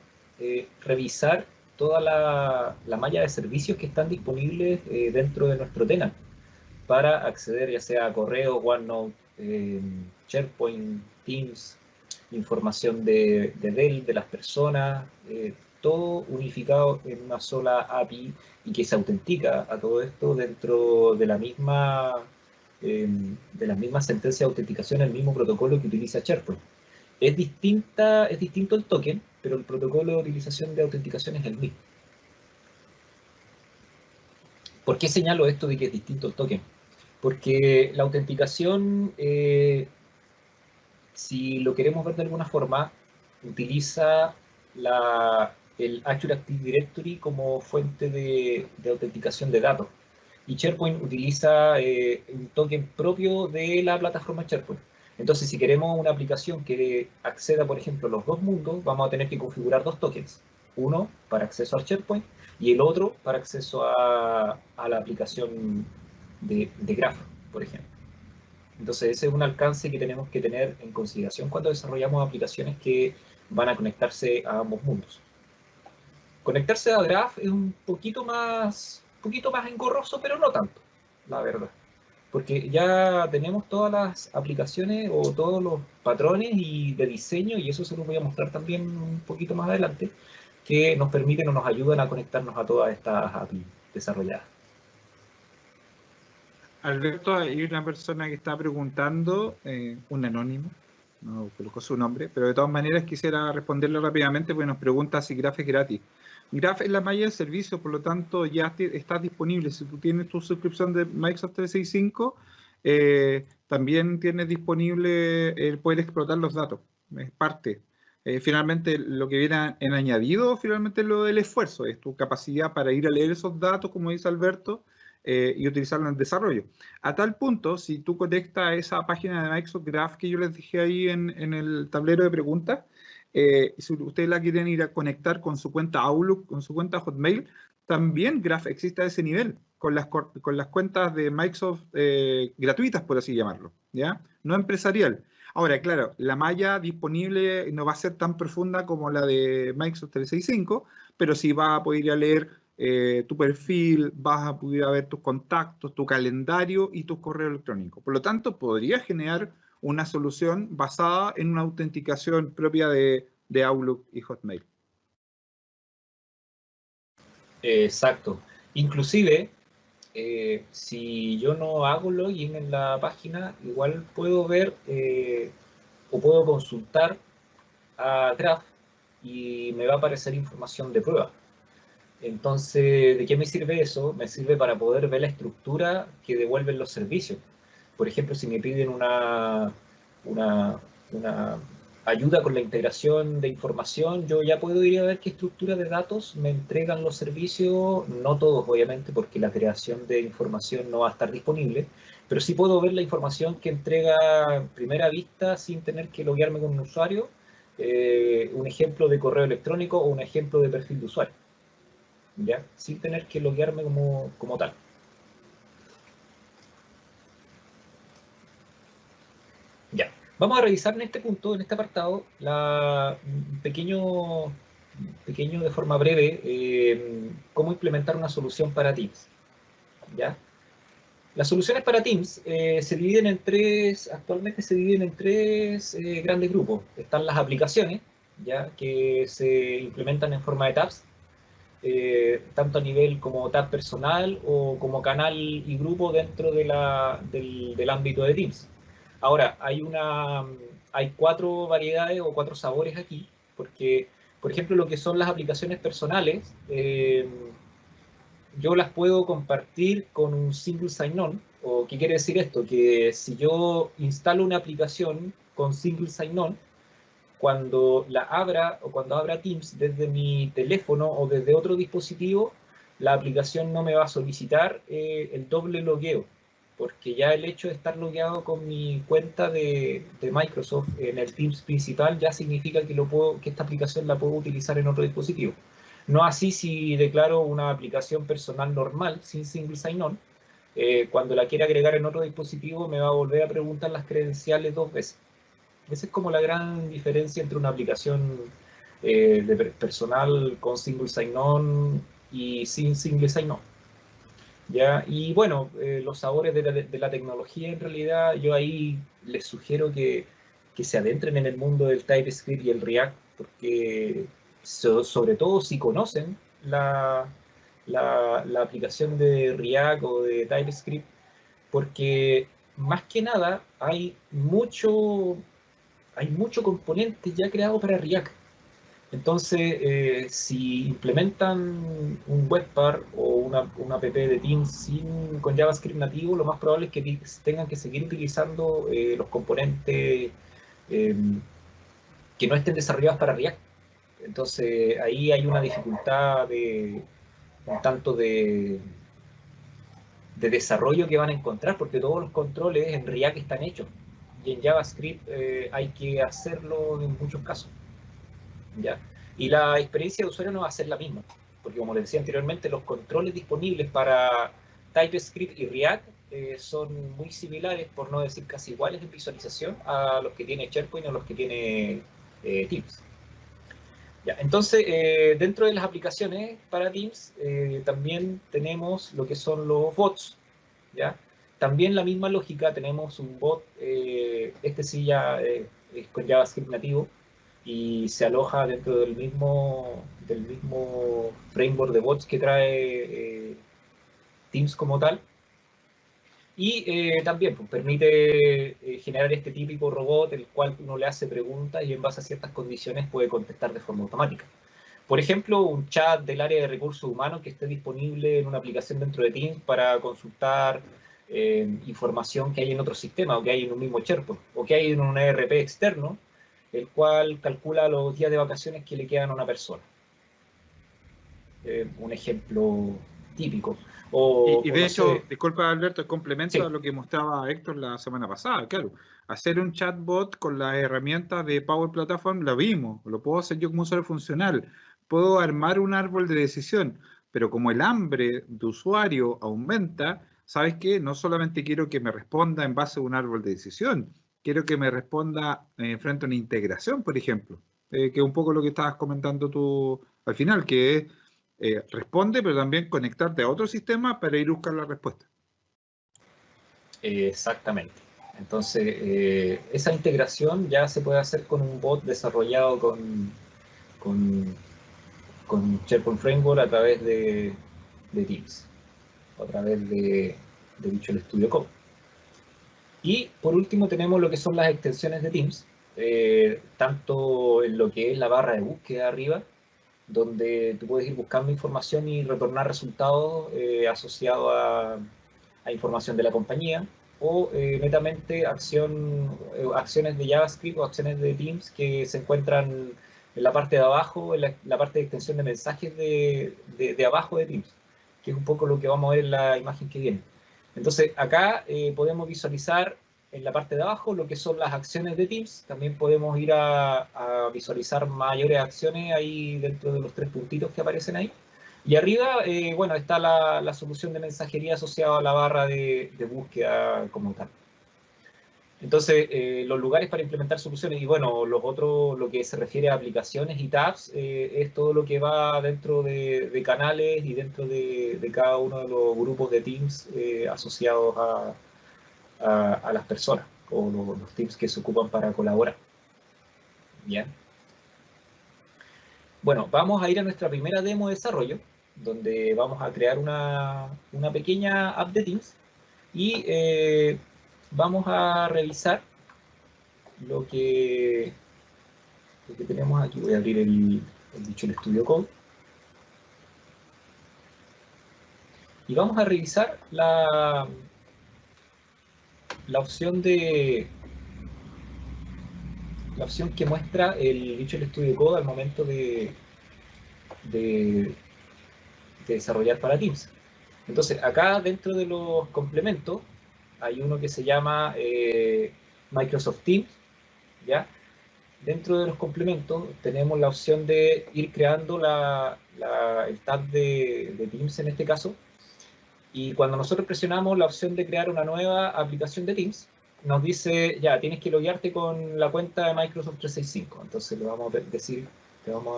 revisar toda la malla de servicios que están disponibles dentro de nuestro tenant para acceder ya sea a correo, OneNote, SharePoint, Teams, información de Dell, de las personas, todo unificado en una sola API y que se autentica a todo esto dentro de la misma sentencia de autenticación, el mismo protocolo que utiliza SharePoint. Es distinto el token, pero el protocolo de utilización de autenticación es el mismo. ¿Por qué señalo esto de que es distinto el token? Porque la autenticación, si lo queremos ver de alguna forma, utiliza el Azure Active Directory como fuente de autenticación de datos. Y SharePoint utiliza un token propio de la plataforma SharePoint. Entonces, si queremos una aplicación que acceda, por ejemplo, a los dos mundos, vamos a tener que configurar dos tokens. Uno para acceso al SharePoint y el otro para acceso a la aplicación de Graph, por ejemplo. Entonces, ese es un alcance que tenemos que tener en consideración cuando desarrollamos aplicaciones que van a conectarse a ambos mundos. Conectarse a Graph es un poquito más engorroso, pero no tanto, la verdad. Porque ya tenemos todas las aplicaciones o todos los patrones de diseño, y eso se los voy a mostrar también un poquito más adelante, que nos permiten o nos ayudan a conectarnos a todas estas APIs desarrolladas.
Alberto, hay una persona que está preguntando, un anónimo, no colocó su nombre, pero de todas maneras quisiera responderle rápidamente porque nos pregunta si Graph es gratis. Graph es la malla de servicio, por lo tanto ya está disponible. Si tú tienes tu suscripción de Microsoft 365, también tienes disponible el poder explotar los datos. Es parte. Finalmente, lo que viene en añadido, finalmente lo del esfuerzo, es tu capacidad para ir a leer esos datos, como dice Alberto, y utilizarlo en el desarrollo. A tal punto, si tú conectas a esa página de Microsoft Graph que yo les dejé ahí en el tablero de preguntas, si ustedes la quieren ir a conectar con su cuenta Outlook, con su cuenta Hotmail, también Graph existe a ese nivel, con las cuentas de Microsoft gratuitas, por así llamarlo, ¿ya? No empresarial. Ahora, claro, la malla disponible no va a ser tan profunda como la de Microsoft 365, pero sí vas a poder ir a leer tu perfil, vas a poder ver tus contactos, tu calendario y tus correos electrónicos. Por lo tanto, podrías generar una solución basada en una autenticación propia de Outlook y Hotmail.
Exacto. Inclusive, si yo no hago login en la página, igual puedo ver o puedo consultar a Graph y me va a aparecer información de prueba. Entonces, ¿de qué me sirve eso? Me sirve para poder ver la estructura que devuelven los servicios. Por ejemplo, si me piden una ayuda con la integración de información, yo ya puedo ir a ver qué estructura de datos me entregan los servicios, no todos obviamente, porque la creación de información no va a estar disponible, pero sí puedo ver la información que entrega en primera vista sin tener que loguearme con un usuario, un ejemplo de correo electrónico o un ejemplo de perfil de usuario, ¿ya? Sin tener que loguearme como tal. Ya. Vamos a revisar en este punto, en este apartado, un pequeño de forma breve, cómo implementar una solución para Teams. ¿Ya? Las soluciones para Teams se dividen en tres, actualmente se dividen en tres grandes grupos. Están las aplicaciones, ¿ya? Que se implementan en forma de tabs, tanto a nivel como tab personal o como canal y grupo dentro del ámbito de Teams. Ahora, hay cuatro variedades o cuatro sabores aquí, porque, por ejemplo, lo que son las aplicaciones personales, yo las puedo compartir con un single sign-on. ¿O qué quiere decir esto? Que si yo instalo una aplicación con single sign-on, cuando la abra o cuando abra Teams desde mi teléfono o desde otro dispositivo, la aplicación no me va a solicitar el doble logueo, porque ya el hecho de estar logueado con mi cuenta de Microsoft en el Teams principal ya significa que esta aplicación la puedo utilizar en otro dispositivo. No así si declaro una aplicación personal normal, sin single sign-on, cuando la quiera agregar en otro dispositivo me va a volver a preguntar las credenciales dos veces. Esa es como la gran diferencia entre una aplicación personal con single sign-on y sin single sign-on. ¿Ya? Y bueno, los sabores de la tecnología, en realidad, yo ahí les sugiero que se adentren en el mundo del TypeScript y el React, porque sobre todo si conocen la aplicación de React o de TypeScript, porque más que nada hay mucho componente ya creado para React. Entonces, si implementan un webpar o una app de Teams con JavaScript nativo, lo más probable es que tengan que seguir utilizando los componentes que no estén desarrollados para React. Entonces, ahí hay una dificultad un tanto de desarrollo que van a encontrar, porque todos los controles en React están hechos y en JavaScript hay que hacerlo en muchos casos, ¿ya? Y la experiencia de usuario no va a ser la misma, porque como les decía anteriormente, los controles disponibles para TypeScript y React son muy similares, por no decir casi iguales en visualización, a los que tiene SharePoint o los que tiene Teams. Ya, entonces, dentro de las aplicaciones para Teams, también tenemos lo que son los bots, ¿ya? También la misma lógica, tenemos un bot, este sí ya es con JavaScript nativo, y se aloja dentro del mismo framework de bots que trae Teams como tal. Y también pues, permite generar este típico robot, el cual uno le hace preguntas y en base a ciertas condiciones puede contestar de forma automática. Por ejemplo, un chat del área de recursos humanos que esté disponible en una aplicación dentro de Teams para consultar información que hay en otro sistema o que hay en un mismo SharePoint o que hay en un ERP externo, el cual calcula los días de vacaciones que le quedan a una persona. Un ejemplo típico.
Y de
no
hecho,
sé,
disculpa Alberto, es complemento
sí,
a lo que mostraba Héctor la semana pasada, claro. Hacer un chatbot con las herramientas de Power Platform lo vimos, lo puedo hacer yo como usuario funcional, puedo armar un árbol de decisión, pero como el hambre de usuario aumenta, ¿sabes qué? No solamente quiero que me responda en base a un árbol de decisión, quiero que me responda frente a una integración, por ejemplo, que es un poco lo que estabas comentando tú al final, que es responde, pero también conectarte a otro sistema para ir a buscar la respuesta.
exactamente. Entonces, esa integración ya se puede hacer con un bot desarrollado con, con SharePoint Framework a través de Teams, a través de Visual Studio Code. Y por último tenemos lo que son las extensiones de Teams, tanto en lo que es la barra de búsqueda arriba, donde tú puedes ir buscando información y retornar resultados asociados a información de la compañía, o netamente acciones de JavaScript o acciones de Teams que se encuentran en la parte de abajo, en la parte de extensión de mensajes de abajo de Teams, que es un poco lo que vamos a ver en la imagen que viene. Entonces, acá podemos visualizar en la parte de abajo lo que son las acciones de Teams. También podemos ir a visualizar mayores acciones ahí dentro de los 3 puntitos que aparecen ahí. Y arriba, bueno, está la solución de mensajería asociada a la barra de búsqueda como tal. Entonces, los lugares para implementar soluciones y bueno, los otros, lo que se refiere a aplicaciones y tabs, es todo lo que va dentro de canales y dentro de cada uno de los grupos de Teams asociados a las personas o los teams que se ocupan para colaborar. ¿Bien? Bueno, vamos a ir a nuestra primera demo de desarrollo, donde vamos a crear una pequeña app de Teams y vamos a revisar lo que tenemos aquí. Voy a abrir el Visual Studio Code y vamos a revisar la opción que muestra el Visual Studio Code al momento de desarrollar para Teams. Entonces, acá dentro de los complementos hay uno que se llama Microsoft Teams, ¿ya? Dentro de los complementos tenemos la opción de ir creando el tab de Teams en este caso, y cuando nosotros presionamos la opción de crear una nueva aplicación de Teams, nos dice, ya, tienes que loguearte con la cuenta de Microsoft 365. Entonces le vamos a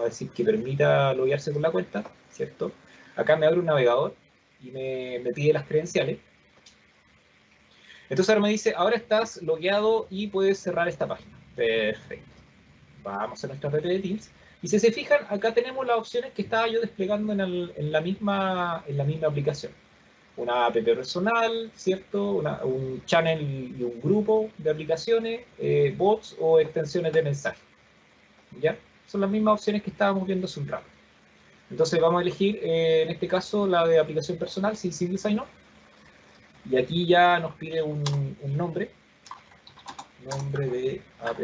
decir que permita loguearse con la cuenta, ¿cierto? Acá me abre un navegador y me pide las credenciales. Entonces ahora me dice, ahora estás logueado y puedes cerrar esta página. Perfecto. Vamos a nuestra red de Teams. Y si se fijan, acá tenemos las opciones que estaba yo desplegando en la misma aplicación. Una app personal, ¿cierto? Un channel y un grupo de aplicaciones, bots o extensiones de mensaje. ¿Ya? Son las mismas opciones que estábamos viendo hace un rato. Entonces vamos a elegir, en este caso, la de aplicación personal, sin single sign-on. Y aquí ya nos pide un nombre. Nombre de app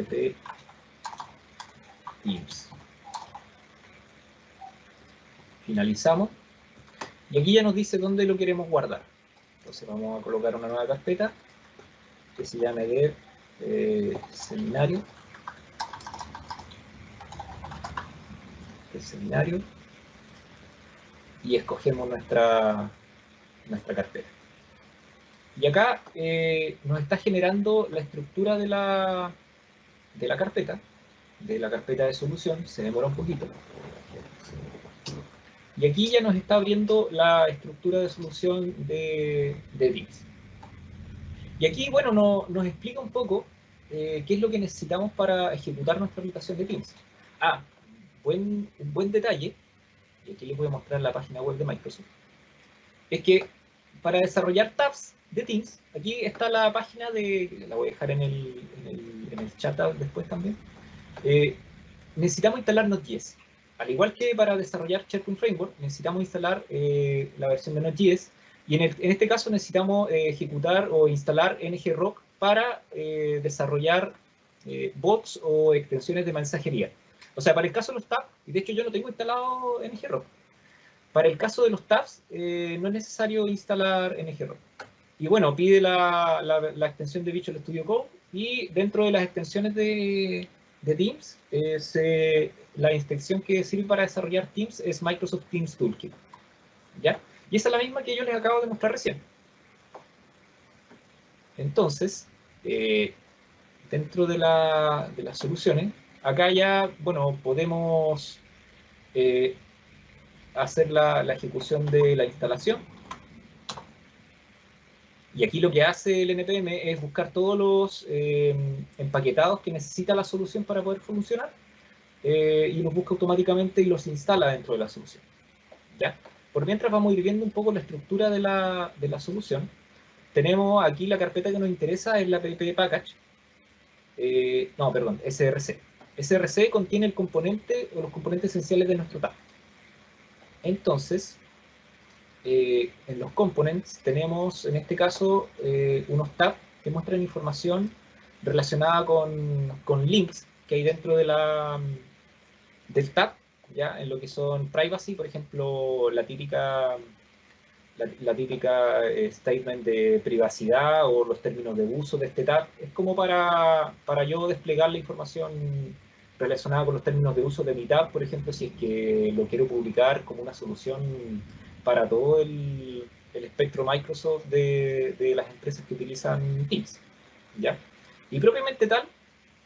Teams. Finalizamos. Y aquí ya nos dice dónde lo queremos guardar. Entonces vamos a colocar una nueva carpeta que se llame de seminario. Y escogemos nuestra carpeta. Y acá nos está generando la estructura de la carpeta, de solución. Se demora un poquito. Y aquí ya nos está abriendo la estructura de solución de Teams. Y aquí, bueno, nos explica un poco qué es lo que necesitamos para ejecutar nuestra aplicación de Teams. Un buen detalle, y aquí les voy a mostrar la página web de Microsoft, es que para desarrollar tabs de Teams, aquí está la página la voy a dejar en el chat después también. Necesitamos instalar Node.js. Al igual que para desarrollar SharePoint Framework, necesitamos instalar la versión de Node.js, y en este caso necesitamos ejecutar o instalar ngRock para desarrollar bots o extensiones de mensajería. O sea, para el caso de los tabs, y de hecho yo no tengo instalado ngRock, para el caso de los tabs no es necesario instalar ngRock. Y bueno, pide la extensión de Visual Studio Code, y dentro de las extensiones de Teams, la extensión que sirve para desarrollar Teams es Microsoft Teams Toolkit, ¿ya? Y esa es la misma que yo les acabo de mostrar recién. Entonces, dentro de las soluciones, acá ya, bueno, podemos hacer la ejecución de la instalación. Y aquí lo que hace el NPM es buscar todos los empaquetados que necesita la solución para poder funcionar, y los busca automáticamente y los instala dentro de la solución, ¿ya? Por mientras vamos a ir viendo un poco la estructura de la solución. Tenemos aquí la carpeta que nos interesa, es la app package. No, perdón, src. src contiene el componente o los componentes esenciales de nuestro tab. Entonces, en los components tenemos, en este caso, unos tabs que muestran información relacionada con links que hay dentro de del tab, ¿ya? En lo que son privacy, por ejemplo, la típica statement de privacidad o los términos de uso de este tab. Es como para yo desplegar la información relacionada con los términos de uso de mi tab, por ejemplo, si es que lo quiero publicar como una solución para todo el espectro Microsoft de las empresas que utilizan Teams, ¿ya? Y propiamente tal,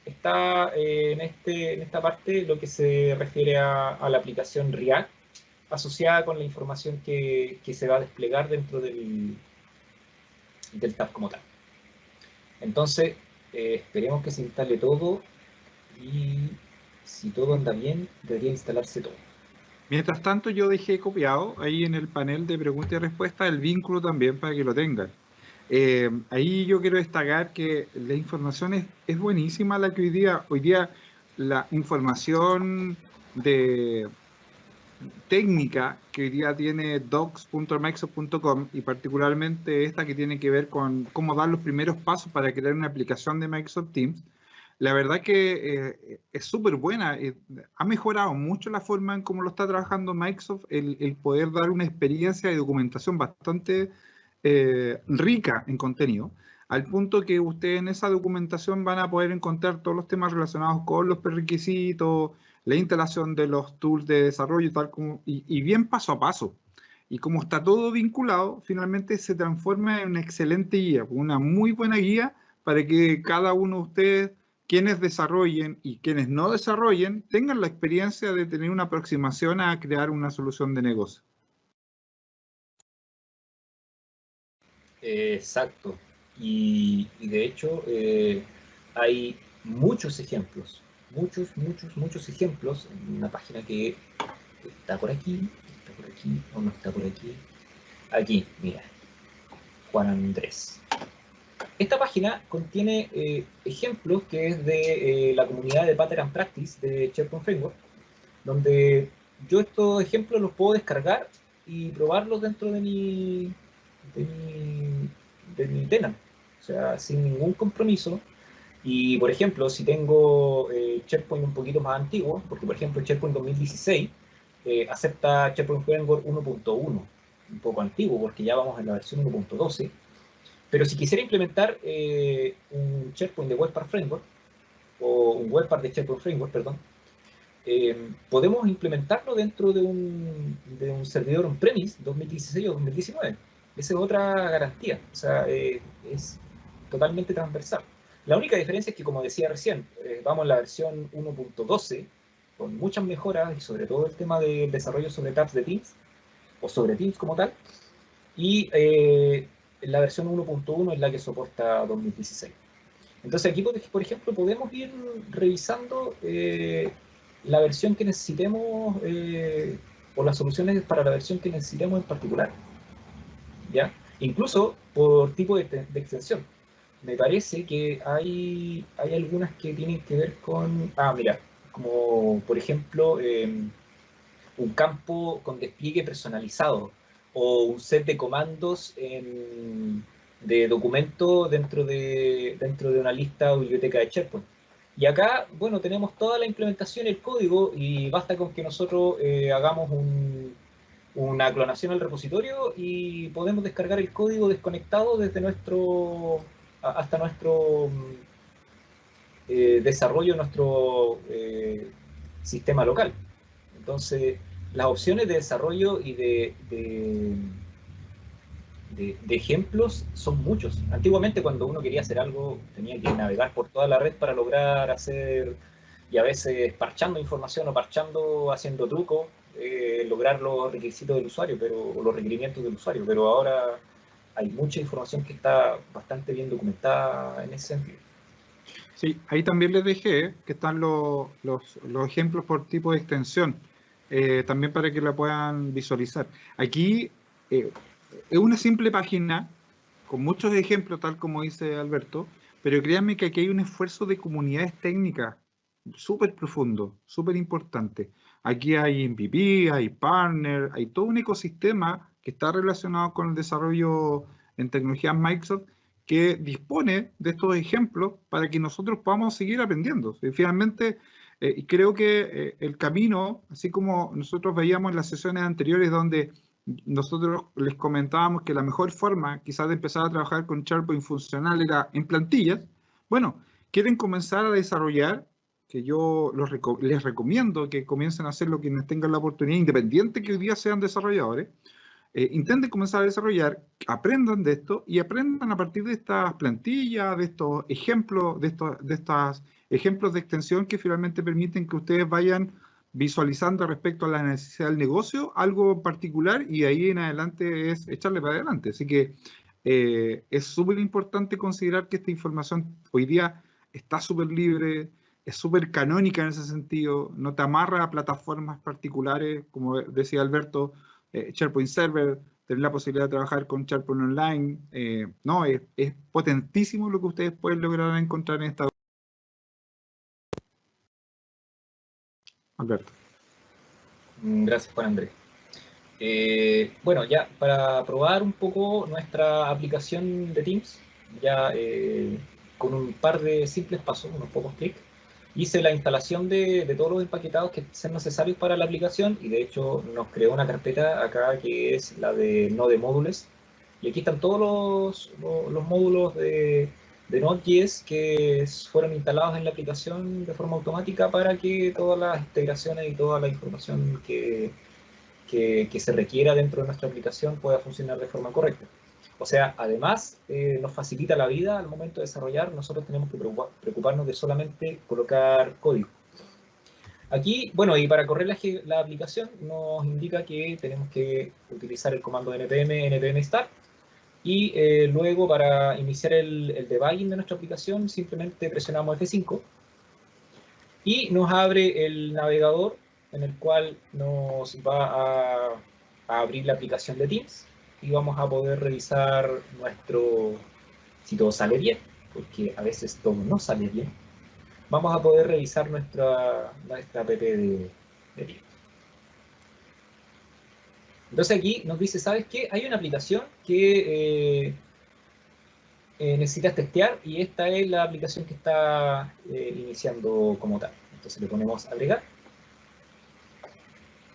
está en esta parte lo que se refiere a la aplicación React, asociada con la información que se va a desplegar dentro del tab como tal. Entonces, esperemos que se instale todo, y si todo anda bien, debería instalarse todo.
Mientras tanto, yo dejé copiado ahí en el panel de preguntas y respuestas el vínculo también para que lo tengan. Ahí yo quiero destacar que la información es buenísima la que hoy día la información técnica que hoy día tiene docs.microsoft.com, y particularmente esta que tiene que ver con cómo dar los primeros pasos para crear una aplicación de Microsoft Teams. La verdad que es súper buena. Ha mejorado mucho la forma en cómo lo está trabajando Microsoft, el poder dar una experiencia de documentación bastante rica en contenido, al punto que ustedes en esa documentación van a poder encontrar todos los temas relacionados con los prerequisitos, la instalación de los tools de desarrollo, tal como, y bien paso a paso. Y como está todo vinculado, finalmente se transforma en una excelente guía, una muy buena guía para que cada uno de ustedes, quienes desarrollen y quienes no desarrollen, tengan la experiencia de tener una aproximación a crear una solución de negocio.
Exacto. Y de hecho hay muchos ejemplos, muchos ejemplos en una página que está por aquí, o no está por aquí. Aquí, mira, Juan Andrés. Esta página contiene ejemplos que es de la comunidad de Pattern and Practice de SharePoint Framework, donde yo estos ejemplos los puedo descargar y probarlos dentro de mi tenant, o sea, sin ningún compromiso. Y por ejemplo, si tengo SharePoint un poquito más antiguo, porque por ejemplo SharePoint 2016 acepta SharePoint Framework 1.1, un poco antiguo porque ya vamos en la versión 1.12, pero si quisiera implementar un SharePoint de Webpack Framework, o un Webpack de SharePoint Framework, perdón, podemos implementarlo dentro de un servidor on-premise 2016 o 2019. Esa es otra garantía, o sea, es totalmente transversal. La única diferencia es que, como decía recién, vamos en la versión 1.12 con muchas mejoras, y sobre todo el tema del desarrollo sobre tabs de Teams, o sobre Teams como tal, y la versión 1.1 es la que soporta 2016. Entonces aquí, por ejemplo, podemos ir revisando la versión que necesitemos, o las soluciones para la versión que necesitemos en particular, ¿ya? incluso por tipo de extensión. Me parece que hay algunas que tienen que ver con, mira, como por ejemplo un campo con despliegue personalizado o un set de comandos de documento dentro de una lista o biblioteca de SharePoint. Y acá, bueno, tenemos toda la implementación, el código, y basta con que nosotros hagamos una clonación al repositorio y podemos descargar el código desconectado desde hasta nuestro desarrollo, nuestro sistema local. Entonces, las opciones de desarrollo y de ejemplos son muchos. Antiguamente, cuando uno quería hacer algo, tenía que navegar por toda la red para lograr hacer, y a veces parchando información o parchando, haciendo trucos, lograr los requisitos del usuario, o los requerimientos del usuario. Pero ahora hay mucha información que está bastante bien documentada en ese sentido.
Sí, ahí también les dejé que están los ejemplos por tipo de extensión, también para que la puedan visualizar. Aquí es una simple página con muchos ejemplos, tal como dice Alberto, pero créanme que aquí hay un esfuerzo de comunidades técnicas súper profundo, súper importante. Aquí hay MVP, hay partner, hay todo un ecosistema que está relacionado con el desarrollo en tecnologías Microsoft que dispone de estos ejemplos para que nosotros podamos seguir aprendiendo. Y finalmente, creo que el camino, así como nosotros veíamos en las sesiones anteriores donde nosotros les comentábamos que la mejor forma quizás de empezar a trabajar con SharePoint funcional era en plantillas, bueno, quieren comenzar a desarrollar, que yo les recomiendo que comiencen a hacerlo quienes tengan la oportunidad, independiente que hoy día sean desarrolladores, intenten comenzar a desarrollar, aprendan de esto y aprendan a partir de estas plantillas, de estos ejemplos, de estos ejemplos de extensión que finalmente permiten que ustedes vayan visualizando respecto a la necesidad del negocio algo particular y ahí en adelante es echarle para adelante. Así que es súper importante considerar que esta información hoy día está súper libre, es súper canónica en ese sentido, no te amarra a plataformas particulares, como decía Alberto, SharePoint Server, tener la posibilidad de trabajar con SharePoint Online, no, es potentísimo lo que ustedes pueden lograr encontrar en esta. Alberto.
Gracias, Juan Andrés. Bueno, ya para probar un poco nuestra aplicación de Teams, ya con un par de simples pasos, unos pocos clics, hice la instalación de todos los empaquetados que sean necesarios para la aplicación y de hecho nos creó una carpeta acá que es la de Node Modules y aquí están todos los módulos de Node.js que fueron instalados en la aplicación de forma automática para que todas las integraciones y toda la información que se requiera dentro de nuestra aplicación pueda funcionar de forma correcta. O sea, además nos facilita la vida al momento de desarrollar, nosotros tenemos que preocuparnos de solamente colocar código. Aquí, bueno, y para correr la aplicación nos indica que tenemos que utilizar el comando de npm start y luego para iniciar el debugging de nuestra aplicación simplemente presionamos F5 y nos abre el navegador en el cual nos va a abrir la aplicación de Teams y vamos a poder revisar si todo sale bien, porque a veces todo no sale bien, vamos a poder revisar nuestra app de Teams. Entonces aquí nos dice, ¿sabes qué? Hay una aplicación que necesitas testear y esta es la aplicación que está iniciando como tal. Entonces le ponemos agregar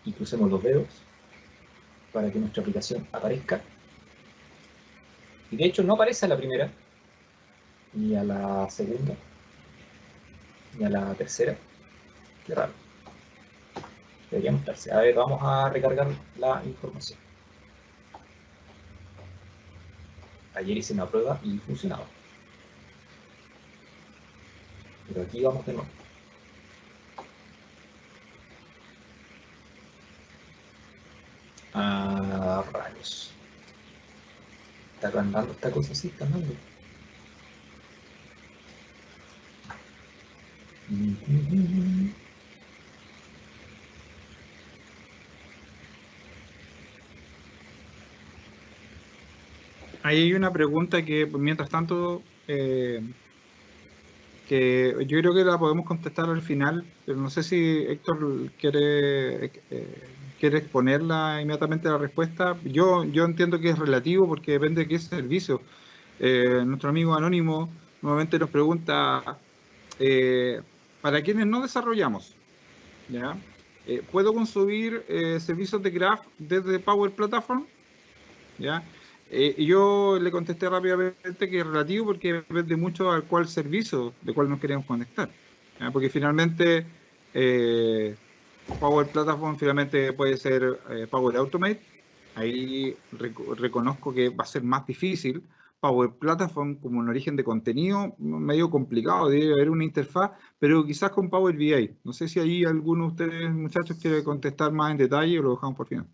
y crucemos los dedos para que nuestra aplicación aparezca. Y de hecho no aparece a la primera, ni a la segunda, ni a la tercera. Qué raro. Debería mostrarse. A ver, vamos a recargar la información. Ayer hice una prueba y funcionaba. Pero aquí vamos de nuevo. Rayos. Está andando esta cosa así, está andando.
ahí hay una pregunta que, mientras tanto, que yo creo que la podemos contestar al final, pero no sé si Héctor quiere exponerla inmediatamente la respuesta. Yo entiendo que es relativo porque depende de qué servicio. Nuestro amigo Anónimo nuevamente nos pregunta, para quienes no desarrollamos, ¿ya? ¿Puedo consumir servicios de Graph desde Power Platform? ¿Ya? Y yo le contesté rápidamente que es relativo porque depende mucho al cual servicio de cuál nos queremos conectar, ¿ya? Porque finalmente Power Platform finalmente puede ser Power Automate. Ahí reconozco que va a ser más difícil. Power Platform como un origen de contenido medio complicado, debe haber una interfaz, pero quizás con Power BI. No sé si ahí alguno de ustedes, muchachos, quiere contestar más en detalle o lo dejamos por final.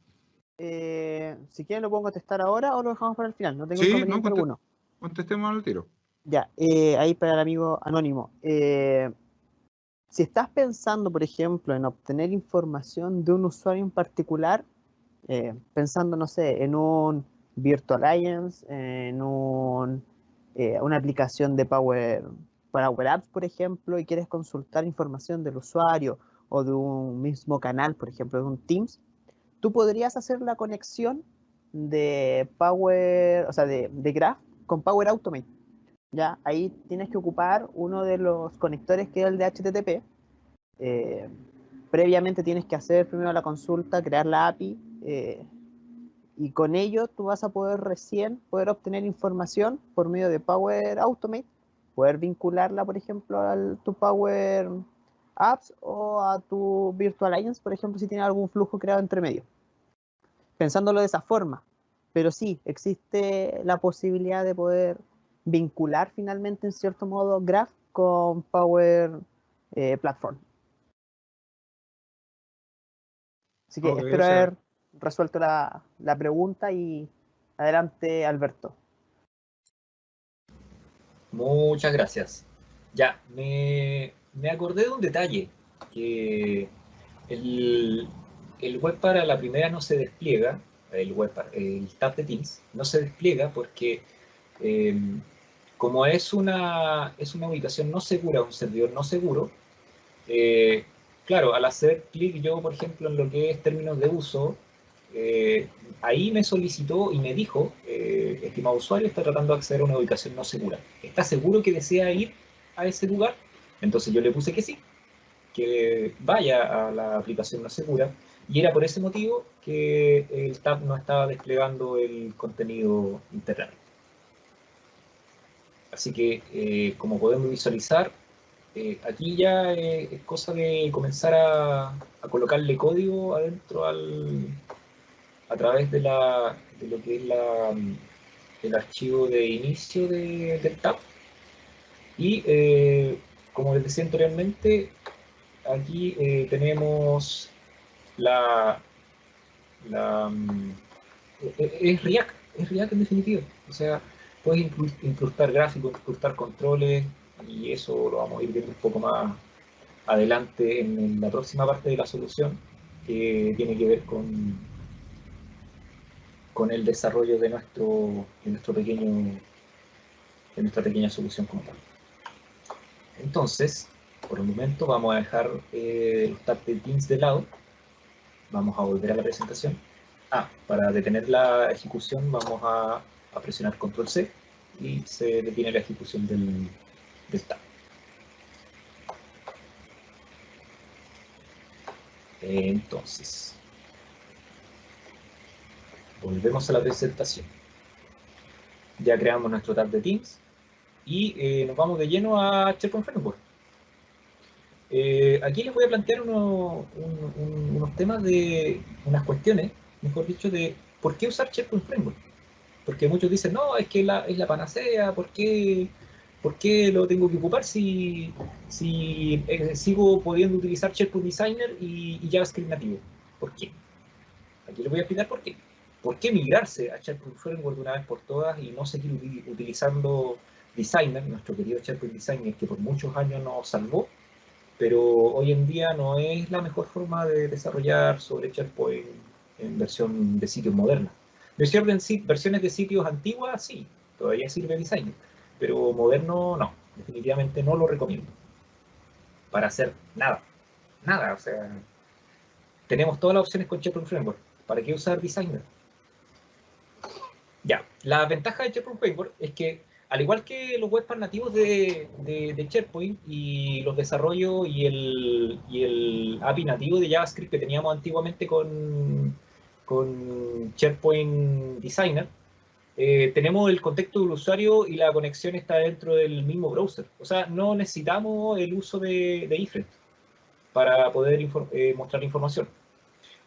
Si quieren lo puedo contestar ahora o lo dejamos para el final, no tengo
Sí,
inconveniente alguno.
Contestemos al tiro.
Ya, ahí para el amigo Anónimo. Si estás pensando, por ejemplo, en obtener información de un usuario en particular, pensando, no sé, en un Virtual Alliance, en una aplicación de Power Apps, por ejemplo, y quieres consultar información del usuario o de un mismo canal, por ejemplo, de un Teams, tú podrías hacer la conexión de Power, o sea, de Graph con Power Automate. ¿Ya? Ahí tienes que ocupar uno de los conectores que es el de HTTP. Previamente tienes que hacer primero la consulta, crear la API, y con ello tú vas a poder poder obtener información por medio de Power Automate, poder vincularla, por ejemplo, a tu Power Apps o a tu Virtual Agents, por ejemplo, si tiene algún flujo creado entre medio. Pensándolo de esa forma. Pero sí, existe la posibilidad de poder vincular finalmente, en cierto modo, Graph con Power Platform. Así que espero haber resuelto la pregunta y adelante, Alberto.
Muchas gracias. Ya, me acordé de un detalle, que el web para la primera no se despliega, el tab de Teams no se despliega porque como es una ubicación no segura, un servidor no seguro, claro, al hacer clic yo, por ejemplo, en lo que es términos de uso, ahí me solicitó y me dijo, estimado usuario, está tratando de acceder a una ubicación no segura. ¿Está seguro que desea ir a ese lugar? Entonces yo le puse que sí, que vaya a la aplicación no segura, y era por ese motivo que el tab no estaba desplegando el contenido interno. Así que, como podemos visualizar, aquí ya es cosa de comenzar a colocarle código adentro a través de lo que es el archivo de inicio del tab. Y como les decía anteriormente, aquí tenemos es React en definitiva. O sea, puedes incrustar gráficos, incrustar controles, y eso lo vamos a ir viendo un poco más adelante en la próxima parte de la solución, que tiene que ver con el desarrollo de nuestra pequeña solución como tal. Entonces, por el momento vamos a dejar los tabs de Teams de lado. Vamos a volver a la presentación. Para detener la ejecución vamos a presionar Control C y se detiene la ejecución del tab. Entonces, volvemos a la presentación. Ya creamos nuestro tab de Teams y nos vamos de lleno a SharePoint Framework. Aquí les voy a plantear unos temas unas cuestiones, mejor dicho, de por qué usar SharePoint Framework. Porque muchos dicen, no, es que es la panacea, ¿por qué lo tengo que ocupar si sigo pudiendo utilizar SharePoint Designer y JavaScript nativo? ¿Por qué? Aquí les voy a explicar por qué. ¿Por qué migrarse a SharePoint Framework de una vez por todas y no seguir utilizando Designer, nuestro querido SharePoint Designer, que por muchos años nos salvó, pero hoy en día no es la mejor forma de desarrollar sobre SharePoint en versión de sitios moderna? Versiones de sitios antiguas, sí, todavía sirve Designer, pero moderno no, definitivamente no lo recomiendo para hacer nada, nada, o sea, tenemos todas las opciones con SharePoint Framework, ¿para qué usar Designer? Ya, la ventaja de SharePoint Framework es que, al igual que los webpack nativos de SharePoint y los desarrollos y el API nativo de JavaScript que teníamos antiguamente con SharePoint Designer, tenemos el contexto del usuario y la conexión está dentro del mismo browser. O sea, no necesitamos el uso de iframe para poder mostrar información.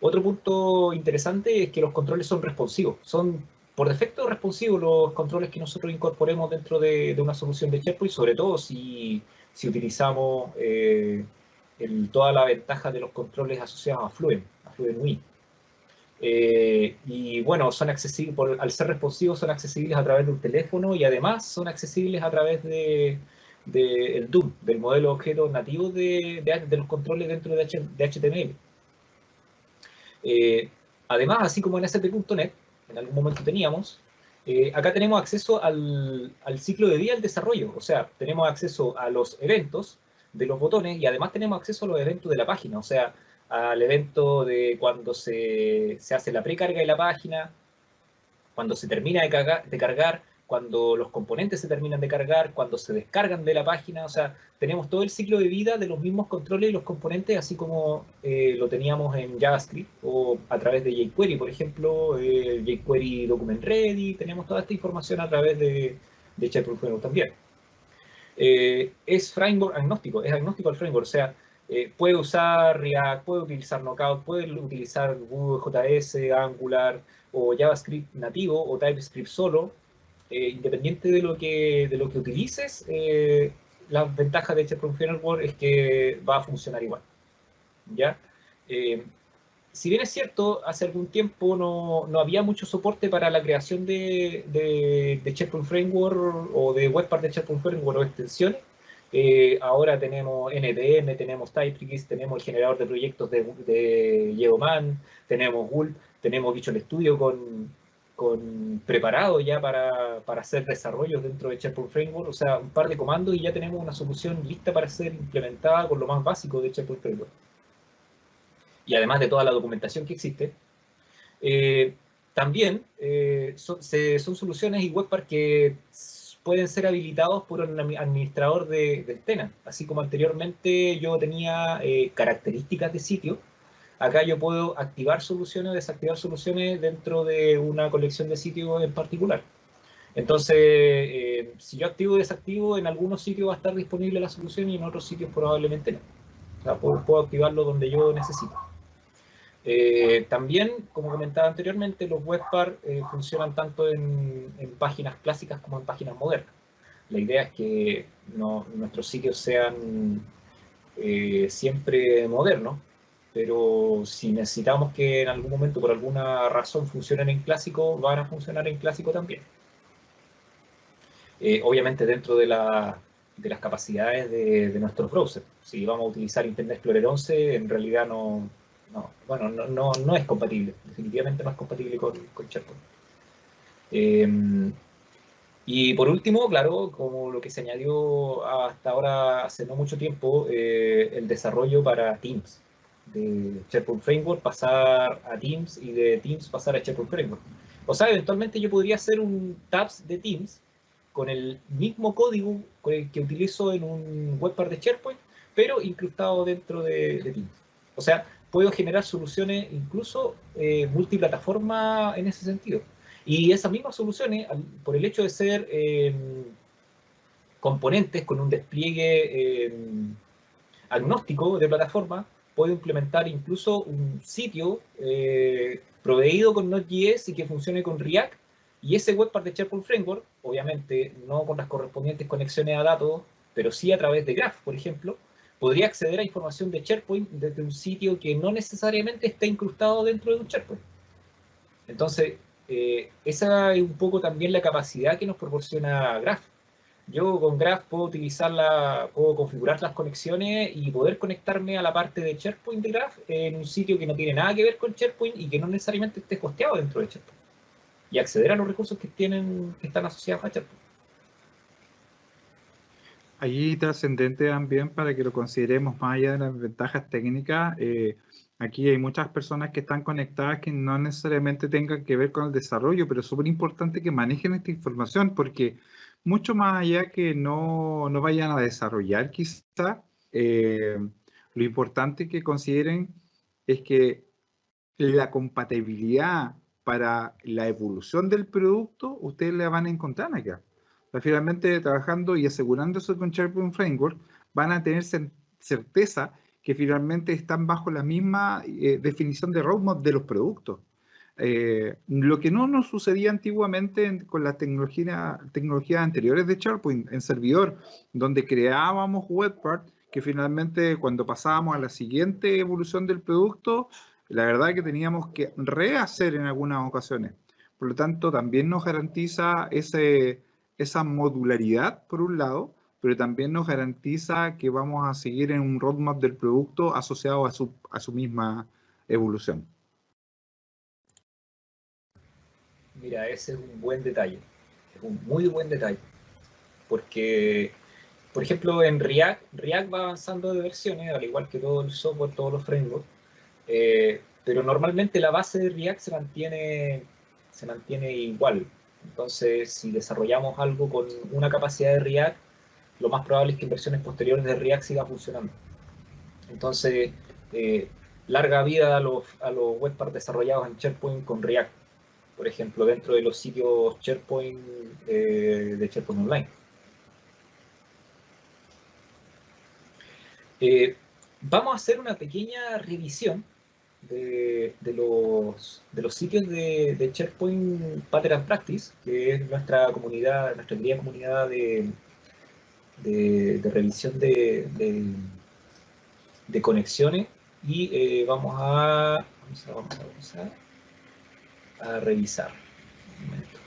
Otro punto interesante es que los controles son responsivos. Son por defecto responsivos los controles que nosotros incorporemos dentro de una solución de SharePoint, sobre todo si utilizamos toda la ventaja de los controles asociados a Fluent UI. Y bueno, son accesibles, al ser responsivos, son accesibles a través de un teléfono y además son accesibles a través del DOM, del modelo objeto nativo de los controles dentro de HTML. Además, así como en ASP.NET, en algún momento teníamos, acá tenemos acceso al ciclo de vida del desarrollo, o sea, tenemos acceso a los eventos de los botones y además tenemos acceso a los eventos de la página, o sea, al evento de cuando se hace la precarga de la página, cuando se termina de cargar, cuando los componentes se terminan de cargar, cuando se descargan de la página, o sea, tenemos todo el ciclo de vida de los mismos controles y los componentes, así como lo teníamos en JavaScript o a través de jQuery, por ejemplo, jQuery Document Ready, tenemos toda esta información a través de SharePoint Framework también. Es framework agnóstico, es agnóstico al framework, o sea, puede usar React, puede utilizar Knockout, puede utilizar Vue.js, Angular o JavaScript nativo o TypeScript solo, independiente de lo que utilices, la ventaja de SharePoint Framework es que va a funcionar igual, ¿ya? Si bien es cierto, hace algún tiempo no había mucho soporte para la creación de SharePoint Framework o de webpack de SharePoint Framework o extensiones, ahora tenemos NPM, tenemos TypeScript, tenemos el generador de proyectos de Yeoman, tenemos Gulp, tenemos Visual Studio preparado ya para hacer desarrollos dentro de SharePoint Framework, o sea, un par de comandos y ya tenemos una solución lista para ser implementada con lo más básico de SharePoint Framework. Y además de toda la documentación que existe, también son soluciones y webpack que pueden ser habilitados por un administrador del tenant. Así como anteriormente yo tenía características de sitio, acá yo puedo activar soluciones o desactivar soluciones dentro de una colección de sitios en particular. Entonces, si yo activo o desactivo, en algunos sitios va a estar disponible la solución y en otros sitios probablemente no. O sea, puedo activarlo donde yo necesito. También, como comentaba anteriormente, los webpack funcionan tanto en páginas clásicas como en páginas modernas. La idea es que nuestros sitios sean siempre modernos, pero si necesitamos que en algún momento, por alguna razón, funcionen en clásico, van a funcionar en clásico también. Obviamente dentro de las capacidades de nuestros browsers. Si vamos a utilizar Internet Explorer 11, en realidad no es compatible, definitivamente no es compatible con SharePoint. Y por último, claro, como lo que se añadió hasta ahora, hace no mucho tiempo, el desarrollo para Teams, de SharePoint Framework pasar a Teams y de Teams pasar a SharePoint Framework. O sea, eventualmente yo podría hacer un tabs de Teams con el mismo código que utilizo en un webpack de SharePoint, pero incrustado dentro de Teams. O sea, puedo generar soluciones incluso multiplataforma en ese sentido. Y esas mismas soluciones, por el hecho de ser componentes con un despliegue agnóstico de plataforma, puedo implementar incluso un sitio proveído con Node.js y que funcione con React, y ese webpack de SharePoint Framework, obviamente no con las correspondientes conexiones a datos, pero sí a través de Graph, por ejemplo, podría acceder a información de SharePoint desde un sitio que no necesariamente está incrustado dentro de un SharePoint. Entonces, esa es un poco también la capacidad que nos proporciona Graph. Yo con Graph puedo puedo configurar las conexiones y poder conectarme a la parte de SharePoint de Graph en un sitio que no tiene nada que ver con SharePoint y que no necesariamente esté hosteado dentro de SharePoint. y acceder a los recursos que están asociados a SharePoint.
Allí trascendente también para que lo consideremos más allá de las ventajas técnicas. Aquí hay muchas personas que están conectadas que no necesariamente tengan que ver con el desarrollo, pero es súper importante que manejen esta información porque mucho más allá que no vayan a desarrollar quizá, lo importante que consideren es que la compatibilidad para la evolución del producto, ustedes la van a encontrar acá. O sea, finalmente, trabajando y asegurándose con SharePoint Framework, van a tener certeza que finalmente están bajo la misma definición de roadmap de los productos. Lo que no nos sucedía antiguamente con las tecnologías anteriores de SharePoint en servidor, donde creábamos webpart, que finalmente cuando pasábamos a la siguiente evolución del producto, la verdad que teníamos que rehacer en algunas ocasiones. Por lo tanto, también nos garantiza esa modularidad, por un lado, pero también nos garantiza que vamos a seguir en un roadmap del producto asociado a su misma evolución.
Mira, ese es un buen detalle, es un muy buen detalle, porque, por ejemplo, en React va avanzando de versiones, al igual que todo el software, todos los frameworks, pero normalmente la base de React se mantiene igual. Entonces, si desarrollamos algo con una capacidad de React, lo más probable es que en versiones posteriores de React siga funcionando. Entonces, larga vida a los webparts desarrollados en SharePoint con React, por ejemplo, dentro de los sitios SharePoint de SharePoint Online. Vamos a hacer una pequeña revisión de los sitios de SharePoint Pattern and Practice, que es nuestra comunidad, nuestra querida comunidad de revisión de conexiones, y vamos a revisar. Un momento.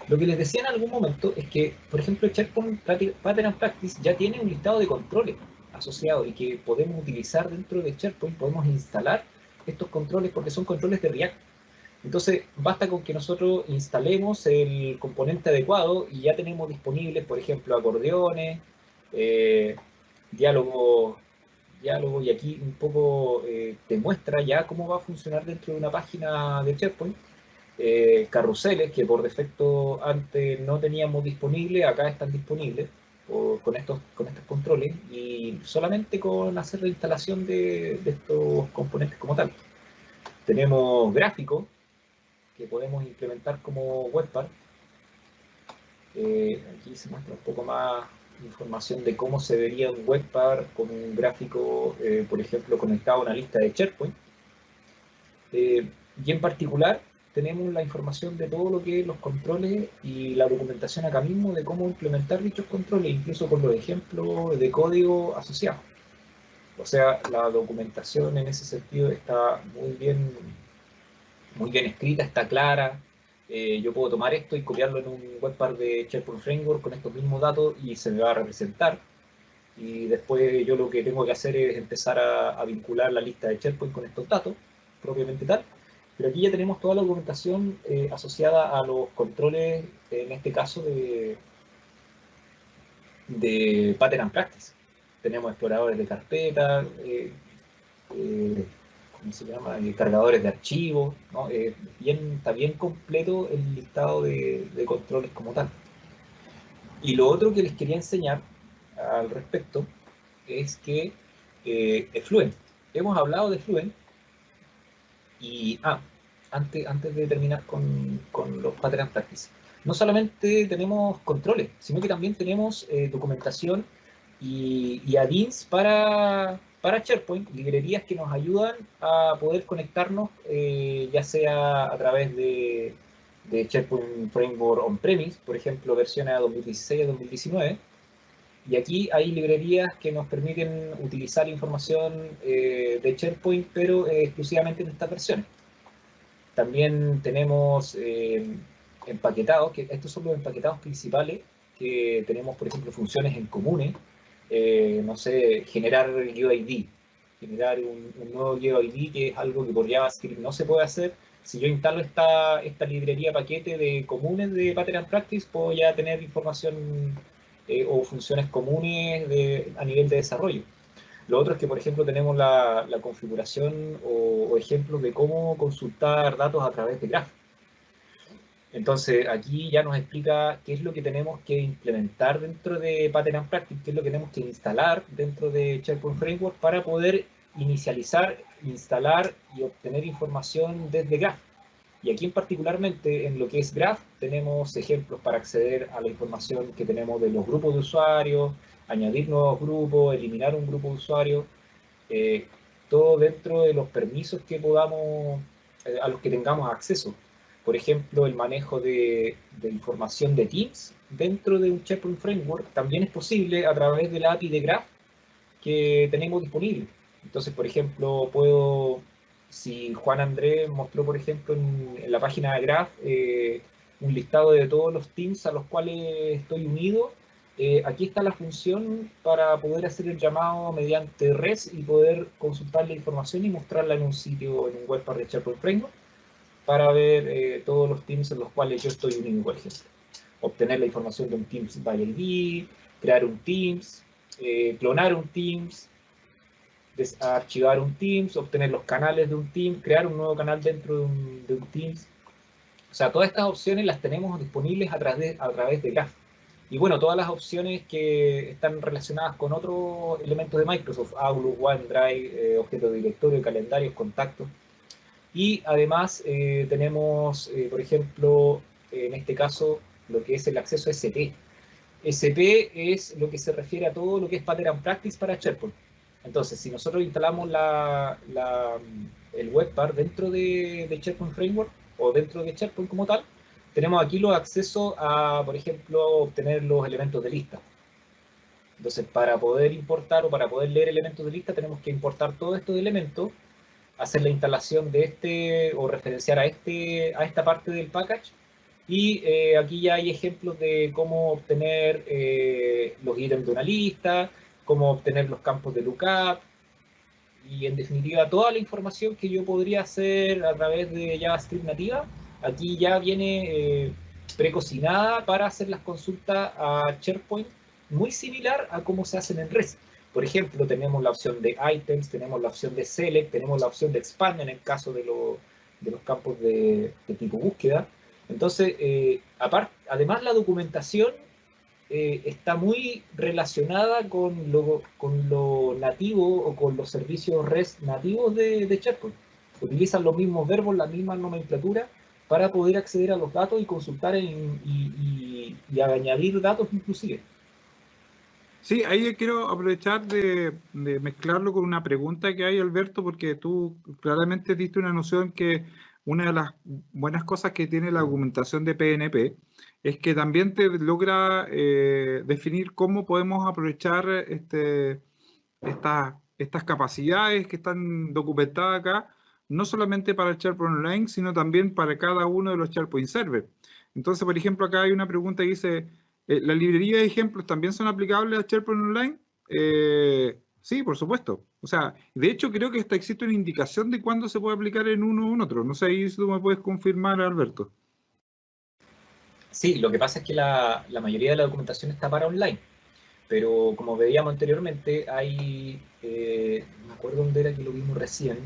Lo que les decía en algún momento es que, por ejemplo, SharePoint Pattern and Practice ya tiene un listado de controles asociados y que podemos utilizar dentro de SharePoint, podemos instalar estos controles porque son controles de React. Entonces, basta con que nosotros instalemos el componente adecuado y ya tenemos disponibles, por ejemplo, acordeones, diálogo, y aquí un poco te muestra ya cómo va a funcionar dentro de una página de SharePoint. Carruseles que por defecto antes no teníamos disponibles, acá están disponibles con estos controles, y solamente con hacer la instalación de estos componentes como tal. Tenemos gráficos que podemos implementar como webpart. Aquí se muestra un poco más información de cómo se vería un webpart con un gráfico, por ejemplo, conectado a una lista de SharePoint. Y en particular tenemos la información de todo lo que es los controles y la documentación acá mismo de cómo implementar dichos controles, incluso con los ejemplos de código asociados. O sea, la documentación en ese sentido está muy bien escrita, está clara. Yo puedo tomar esto y copiarlo en un webpart de SharePoint Framework con estos mismos datos y se me va a representar. Y después yo lo que tengo que hacer es empezar a vincular la lista de SharePoint con estos datos, propiamente tal. Pero aquí ya tenemos toda la documentación asociada a los controles, en este caso de Pattern and Practice. Tenemos exploradores de carpetas, ¿cómo se llama? Cargadores de archivos, ¿no? Está bien completo el listado de controles como tal. Y lo otro que les quería enseñar al respecto es que Fluent. Hemos hablado de Fluent y antes de terminar con los Pattern and Practice, no solamente tenemos controles, sino que también tenemos documentación y add-ins para SharePoint, librerías que nos ayudan a poder conectarnos, ya sea a través de SharePoint Framework On-Premise, por ejemplo, versiones a 2016 a 2019. Y aquí hay librerías que nos permiten utilizar información de SharePoint, pero exclusivamente en estas versiones. También tenemos empaquetados, que estos son los empaquetados principales, que tenemos, por ejemplo, funciones en comunes, no sé, generar UID, generar un nuevo UID, que es algo que por JavaScript no se puede hacer, si yo instalo esta librería paquete de comunes de Pattern and Practice, puedo ya tener información o funciones comunes a nivel de desarrollo. Lo otro es que, por ejemplo, tenemos la configuración o ejemplos de cómo consultar datos a través de Graph. Entonces, aquí ya nos explica qué es lo que tenemos que implementar dentro de Pattern and Practice, qué es lo que tenemos que instalar dentro de SharePoint Framework para poder inicializar, instalar y obtener información desde Graph. Y aquí particularmente en lo que es Graph tenemos ejemplos para acceder a la información que tenemos de los grupos de usuarios, añadir nuevos grupos, eliminar un grupo de usuarios, todo dentro de los permisos que podamos, a los que tengamos acceso. Por ejemplo, el manejo de información de Teams dentro de un SharePoint Framework también es posible a través de la API de Graph que tenemos disponible. Entonces, por ejemplo, si Juan Andrés mostró, por ejemplo, en la página de Graph un listado de todos los Teams a los cuales estoy unido, aquí está la función para poder hacer el llamado mediante REST y poder consultar la información y mostrarla en un sitio, en un webpage de SharePoint Framework, para ver todos los Teams en los cuales yo estoy unido, por ejemplo. Obtener la información de un Teams by ID, crear un Teams, clonar un Teams, archivar un Teams, obtener los canales de un Teams, crear un nuevo canal dentro de un Teams. O sea, todas estas opciones las tenemos disponibles a través de Graph. Y bueno, todas las opciones que están relacionadas con otros elementos de Microsoft, Outlook, OneDrive, objetos de directorio, calendarios, contactos. Y además tenemos, por ejemplo, en este caso, lo que es el acceso a SP. SP es lo que se refiere a todo lo que es Pattern and Practice para SharePoint. Entonces, si nosotros instalamos el webpar dentro de SharePoint Framework o dentro de SharePoint como tal, tenemos aquí los accesos a, por ejemplo, obtener los elementos de lista. Entonces, para poder importar o para poder leer elementos de lista, tenemos que importar todos estos elementos, hacer la instalación de este o referenciar a esta parte del package. Y aquí ya hay ejemplos de cómo obtener los ítems de una lista, cómo obtener los campos de lookup, y en definitiva toda la información que yo podría hacer a través de JavaScript nativa, aquí ya viene precocinada para hacer las consultas a SharePoint, muy similar a cómo se hacen en REST. Por ejemplo, tenemos la opción de items, tenemos la opción de select, tenemos la opción de expand en el caso de los campos de tipo búsqueda. Entonces, además la documentación está muy relacionada con lo nativo o con los servicios REST nativos de SharePoint. Utilizan los mismos verbos, la misma nomenclatura para poder acceder a los datos y consultar y añadir datos inclusive.
Sí, ahí quiero aprovechar de mezclarlo con una pregunta que hay, Alberto, porque tú claramente diste una noción que una de las buenas cosas que tiene la documentación de PNP es que también te logra definir cómo podemos aprovechar estas capacidades que están documentadas acá, no solamente para el SharePoint Online, sino también para cada uno de los SharePoint Server. Entonces, por ejemplo, acá hay una pregunta que dice, ¿la librería de ejemplos también son aplicables a SharePoint Online? Sí, por supuesto. O sea, de hecho creo que hasta existe una indicación de cuándo se puede aplicar en uno o en otro. No sé si tú me puedes confirmar, Alberto.
Sí, lo que pasa es que la mayoría de la documentación está para online. Pero como veíamos anteriormente, hay, me acuerdo dónde era que lo vimos recién,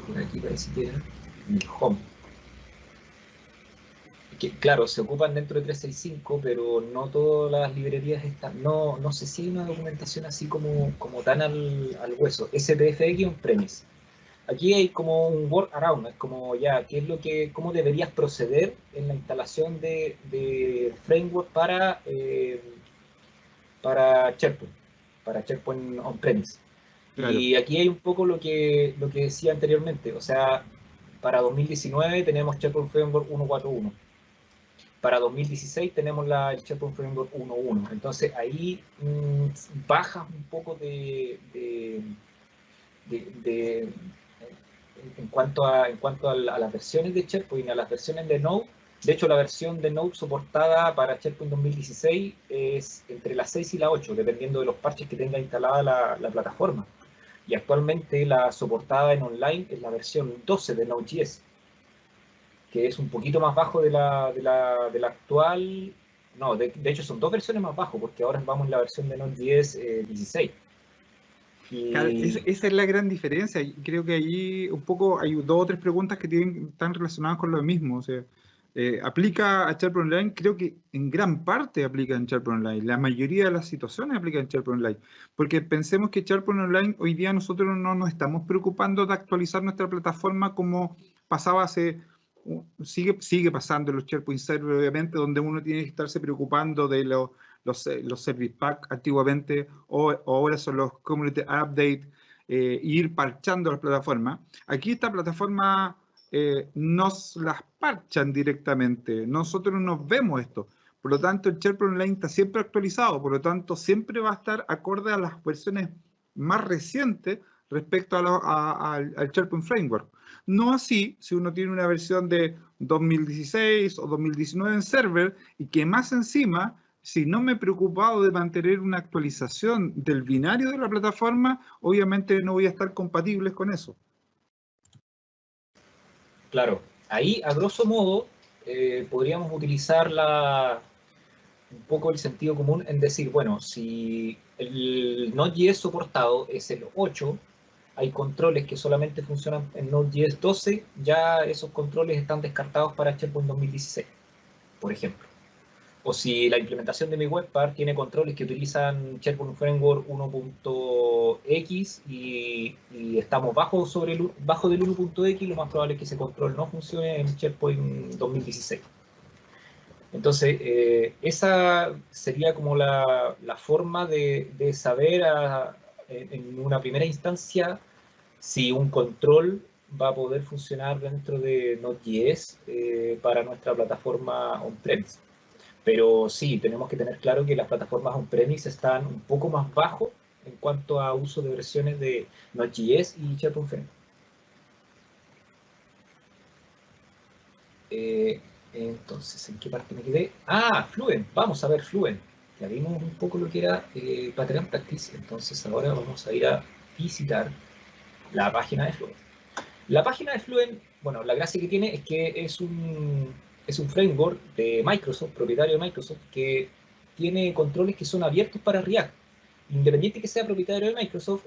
por aquí parece que era en el Home. Que, claro, se ocupan dentro de 365, pero no todas las librerías están, no sé si hay una documentación así como tan al hueso. SPFX on-premise. Aquí hay como un workaround, es como ya, cómo deberías proceder en la instalación de framework para SharePoint on-premise. Claro. Y aquí hay un poco lo que decía anteriormente, o sea, para 2019 tenemos SharePoint Framework 1.4.1. Para 2016 tenemos el SharePoint Framework 1.1. Entonces ahí bajas un poco en cuanto a las versiones de SharePoint, a las versiones de Node. De hecho, la versión de Node soportada para SharePoint 2016 es entre la 6 y la 8, dependiendo de los parches que tenga instalada la plataforma. Y actualmente la soportada en online es la versión 12 de Node.js, que es un poquito más bajo de la actual. No, de hecho son dos versiones más bajo, porque ahora vamos en la versión de Node.js 16.
Claro,
Y
esa es la gran diferencia. Y creo que ahí un poco hay dos o tres preguntas que están relacionadas con lo mismo. O sea, ¿aplica a SharePoint Online? Creo que en gran parte aplica en SharePoint Online. La mayoría de las situaciones aplica en SharePoint Online. Porque pensemos que SharePoint Online, hoy día nosotros no nos estamos preocupando de actualizar nuestra plataforma como pasaba sigue pasando en los SharePoint Server, obviamente, donde uno tiene que estarse preocupando de los Service Pack antiguamente, o ahora son los Community Update, ir parchando las plataformas. Aquí esta plataforma nos las parchan directamente, nosotros nos vemos esto. Por lo tanto, el SharePoint Online está siempre actualizado, por lo tanto, siempre va a estar acorde a las versiones más recientes respecto al SharePoint Framework. No así si uno tiene una versión de 2016 o 2019 en server y que más encima, si no me he preocupado de mantener una actualización del binario de la plataforma, obviamente no voy a estar compatibles con eso.
claro, ahí a grosso modo podríamos utilizar un poco el sentido común en decir, bueno, si el Node.js soportado es el 8, hay controles que solamente funcionan en Node.js 12, ya esos controles están descartados para SharePoint 2016, por ejemplo. O si la implementación de mi webpar tiene controles que utilizan SharePoint Framework 1.x y estamos bajo del 1.x, lo más probable es que ese control no funcione en SharePoint 2016. Entonces, esa sería como la forma de saber en una primera instancia si un control va a poder funcionar dentro de Node.js para nuestra plataforma on-premise. Pero sí, tenemos que tener claro que las plataformas on-premise están un poco más bajo en cuanto a uso de versiones de Node.js y SharePoint Framework. Entonces, ¿en qué parte me quedé? Ah, Fluent. Vamos a ver Fluent. Ya vimos un poco lo que era Patreon Practice. Entonces ahora vamos a ir a visitar la página de Fluent. La página de Fluent, bueno, la gracia que tiene es que es un framework de Microsoft, propietario de Microsoft, que tiene controles que son abiertos para React. Independiente que sea propietario de Microsoft,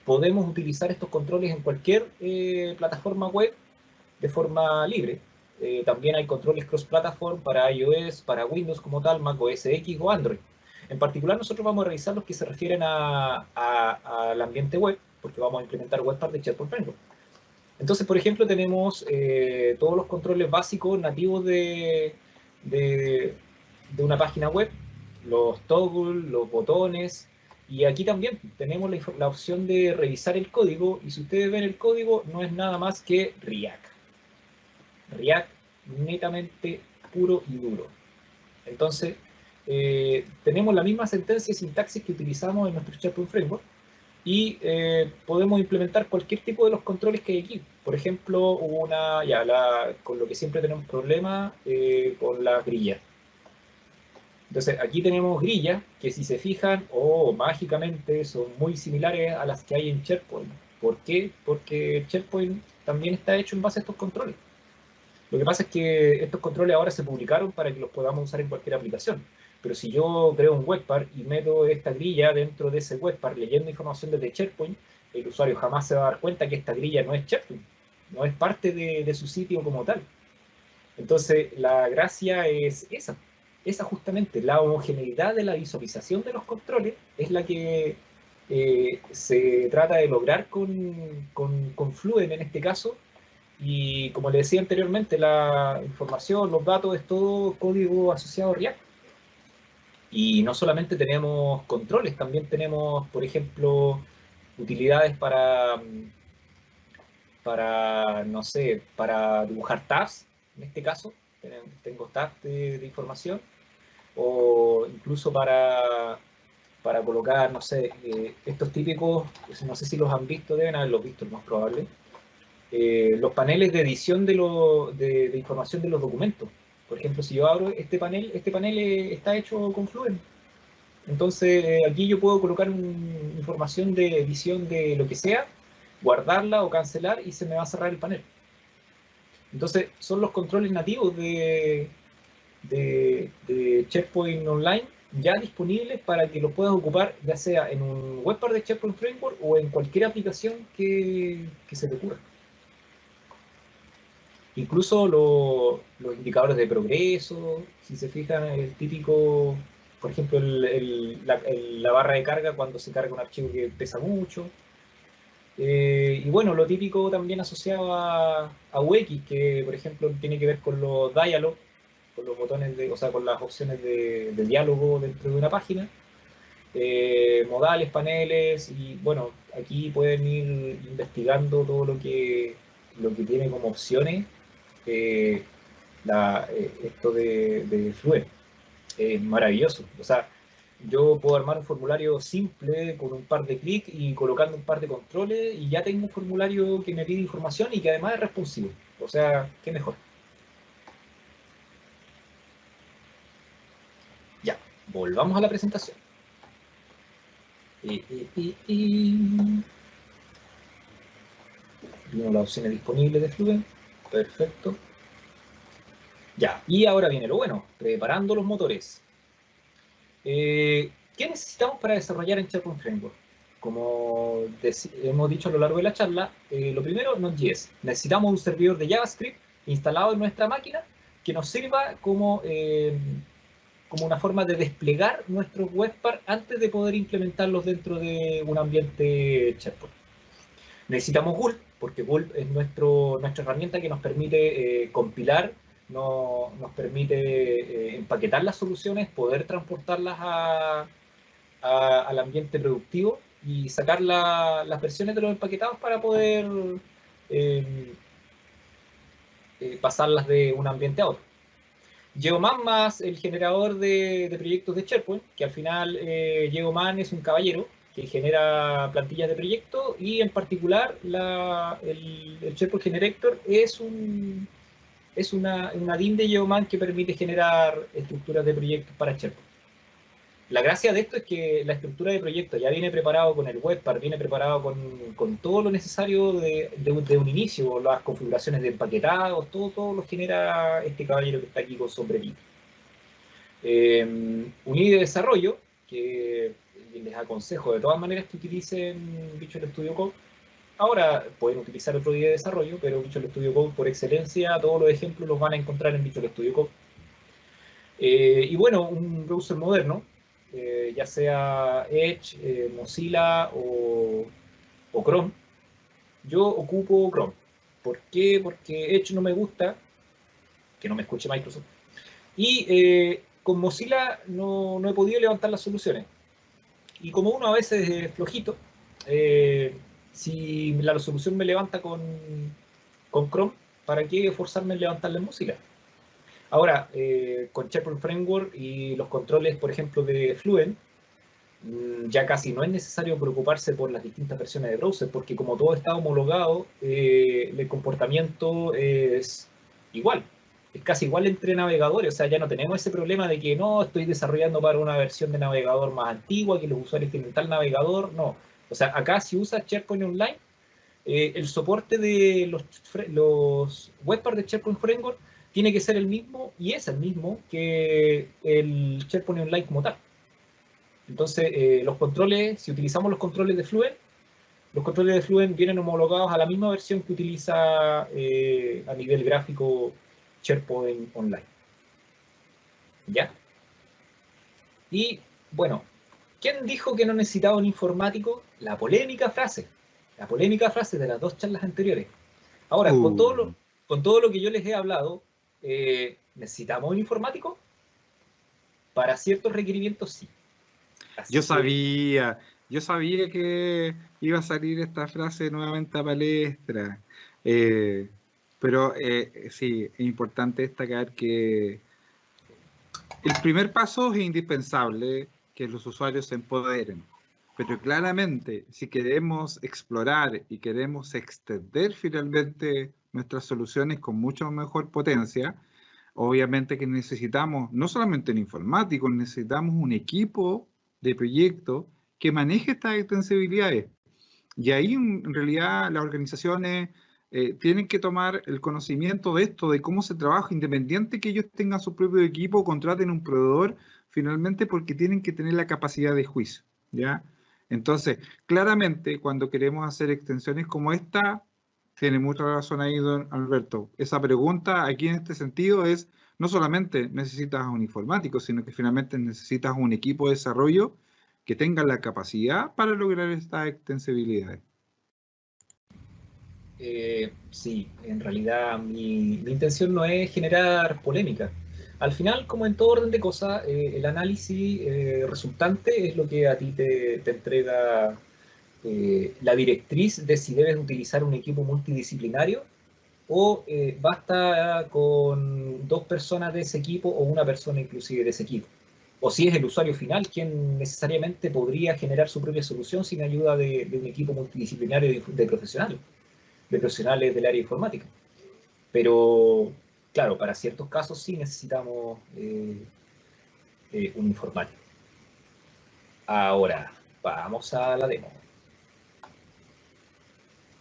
podemos utilizar estos controles en cualquier plataforma web de forma libre. También hay controles cross-platform para iOS, para Windows como tal, Mac OS X o Android. En particular, nosotros vamos a revisar los que se refieren al ambiente web, porque vamos a implementar Webpack de SharePoint Framework. Entonces, por ejemplo, tenemos todos los controles básicos nativos de una página web, los toggles, los botones, y aquí también tenemos la opción de revisar el código, y si ustedes ven el código, no es nada más que React. React netamente puro y duro. Entonces, tenemos la misma sentencia y sintaxis que utilizamos en nuestro SharePoint Framework, y podemos implementar cualquier tipo de los controles que hay aquí. Por ejemplo, con lo que siempre tenemos problemas, con las grillas. Entonces, aquí tenemos grillas que, si se fijan, mágicamente son muy similares a las que hay en SharePoint. ¿Por qué? Porque SharePoint también está hecho en base a estos controles. Lo que pasa es que estos controles ahora se publicaron para que los podamos usar en cualquier aplicación. Pero si yo creo un webpar y meto esta grilla dentro de ese webpar leyendo información desde SharePoint, el usuario jamás se va a dar cuenta que esta grilla no es SharePoint, no es parte de su sitio como tal. Entonces, la gracia es esa justamente, la homogeneidad de la visualización de los controles es la que se trata de lograr con Fluent en este caso. Y como le decía anteriormente, la información, los datos, es todo código asociado a React. Y no solamente tenemos controles, también tenemos, por ejemplo, utilidades no sé, para dibujar tabs, en este caso. Tengo tabs de información, o incluso para colocar, no sé, estos típicos, no sé si los han visto, deben haberlos visto, lo más probable. Los paneles de edición de información de los documentos. Por ejemplo, si yo abro este panel está hecho con Fluent. Entonces, aquí yo puedo colocar un información de edición de lo que sea, guardarla o cancelar y se me va a cerrar el panel. Entonces, son los controles nativos de SharePoint Online ya disponibles para que lo puedas ocupar ya sea en un webpar de SharePoint Framework o en cualquier aplicación que se te ocurra. Incluso los indicadores de progreso, si se fijan, el típico, por ejemplo, la barra de carga cuando se carga un archivo que pesa mucho. Y bueno, lo típico también asociado a UX, que por ejemplo tiene que ver con los diálogos, con los botones o sea, con las opciones de diálogo dentro de una página, modales, paneles, y bueno, aquí pueden ir investigando todo lo que tiene como opciones esto de Fluent. Es maravilloso. O sea, yo puedo armar un formulario simple con un par de clics y colocando un par de controles y ya tengo un formulario que me pide información y que además es responsivo. O sea, qué mejor. Ya, volvamos a la presentación. Vimos las opciones disponibles de Fluent. Perfecto. Ya, y ahora viene lo bueno, preparando los motores. ¿Qué necesitamos para desarrollar en SharePoint Framework? Como hemos dicho a lo largo de la charla, lo primero, Node.js. Necesitamos un servidor de JavaScript instalado en nuestra máquina que nos sirva como una forma de desplegar nuestros webpar antes de poder implementarlos dentro de un ambiente SharePoint. Necesitamos Gulp, porque Gulp es nuestra herramienta que nos permite compilar, nos permite empaquetar las soluciones, poder transportarlas al ambiente productivo y sacar las versiones de los empaquetados para poder pasarlas de un ambiente a otro. Geoman más el generador de proyectos de SharePoint, que al final Geoman es un caballero que genera plantillas de proyecto y en particular el SharePoint Generator es una DIM de Geoman que permite generar estructuras de proyectos para SharePoint. La gracia de esto es que la estructura de proyecto ya viene preparado con el webpar, viene preparado con todo lo necesario de un inicio, las configuraciones de empaquetados, todo lo genera este caballero que está aquí con sombrerito. Un IDE de desarrollo, que les aconsejo de todas maneras que utilicen Visual Studio Code. Ahora pueden utilizar otro IDE de desarrollo, pero Visual Studio Code por excelencia, todos los ejemplos los van a encontrar en Visual Studio Code. Y bueno, un browser moderno, ya sea Edge, Mozilla o Chrome. Yo ocupo Chrome. ¿Por qué? Porque Edge no me gusta, que no me escuche Microsoft. Y con Mozilla no he podido levantar las soluciones. Y como uno a veces es flojito, si la solución me levanta con Chrome, ¿para qué forzarme en levantarla en Mozilla? Ahora, con SharePoint Framework y los controles, por ejemplo, de Fluent, ya casi no es necesario preocuparse por las distintas versiones de browser, porque como todo está homologado, el comportamiento es igual. Es casi igual entre navegadores, o sea, ya no tenemos ese problema de que no, estoy desarrollando para una versión de navegador más antigua, que los usuarios tienen tal navegador, no. O sea, acá si usas SharePoint Online, el soporte de los webpar de SharePoint Framework tiene que ser el mismo, y es el mismo que el SharePoint Online como tal. Entonces, los controles, si utilizamos los controles de Fluent, los controles de Fluent vienen homologados a la misma versión que utiliza a nivel gráfico SharePoint Online. ¿Ya? Y, bueno, ¿quién dijo que no necesitaba un informático? La polémica frase de las dos charlas anteriores. Ahora, con todo lo que yo les he hablado, ¿necesitamos un informático? Para ciertos requerimientos, sí.
Yo sabía que iba a salir esta frase nuevamente a palestra, pero sí, es importante destacar que el primer paso es indispensable, que los usuarios se empoderen, pero claramente si queremos explorar y queremos extender finalmente nuestras soluciones con mucho mejor potencia, obviamente que necesitamos no solamente un informático, necesitamos un equipo de proyecto que maneje estas extensibilidades. Y ahí en realidad las organizaciones tienen que tomar el conocimiento de esto, de cómo se trabaja, independiente que ellos tengan su propio equipo, contraten un proveedor, finalmente porque tienen que tener la capacidad de juicio, ¿ya? Entonces, claramente, cuando queremos hacer extensiones como esta, tiene mucha razón ahí, don Alberto. Esa pregunta aquí en este sentido es, no solamente necesitas un informático, sino que finalmente necesitas un equipo de desarrollo que tenga la capacidad para lograr estas extensibilidades.
Sí, en realidad mi intención no es generar polémica. Al final, como en todo orden de cosas, el análisis resultante es lo que a ti te entrega la directriz de si debes utilizar un equipo multidisciplinario o basta con 2 personas de ese equipo o una persona inclusive de ese equipo. O si es el usuario final quien necesariamente podría generar su propia solución sin ayuda de un equipo multidisciplinario de profesionales del área informática. Pero, claro, para ciertos casos sí necesitamos un informático. Ahora, vamos a la demo.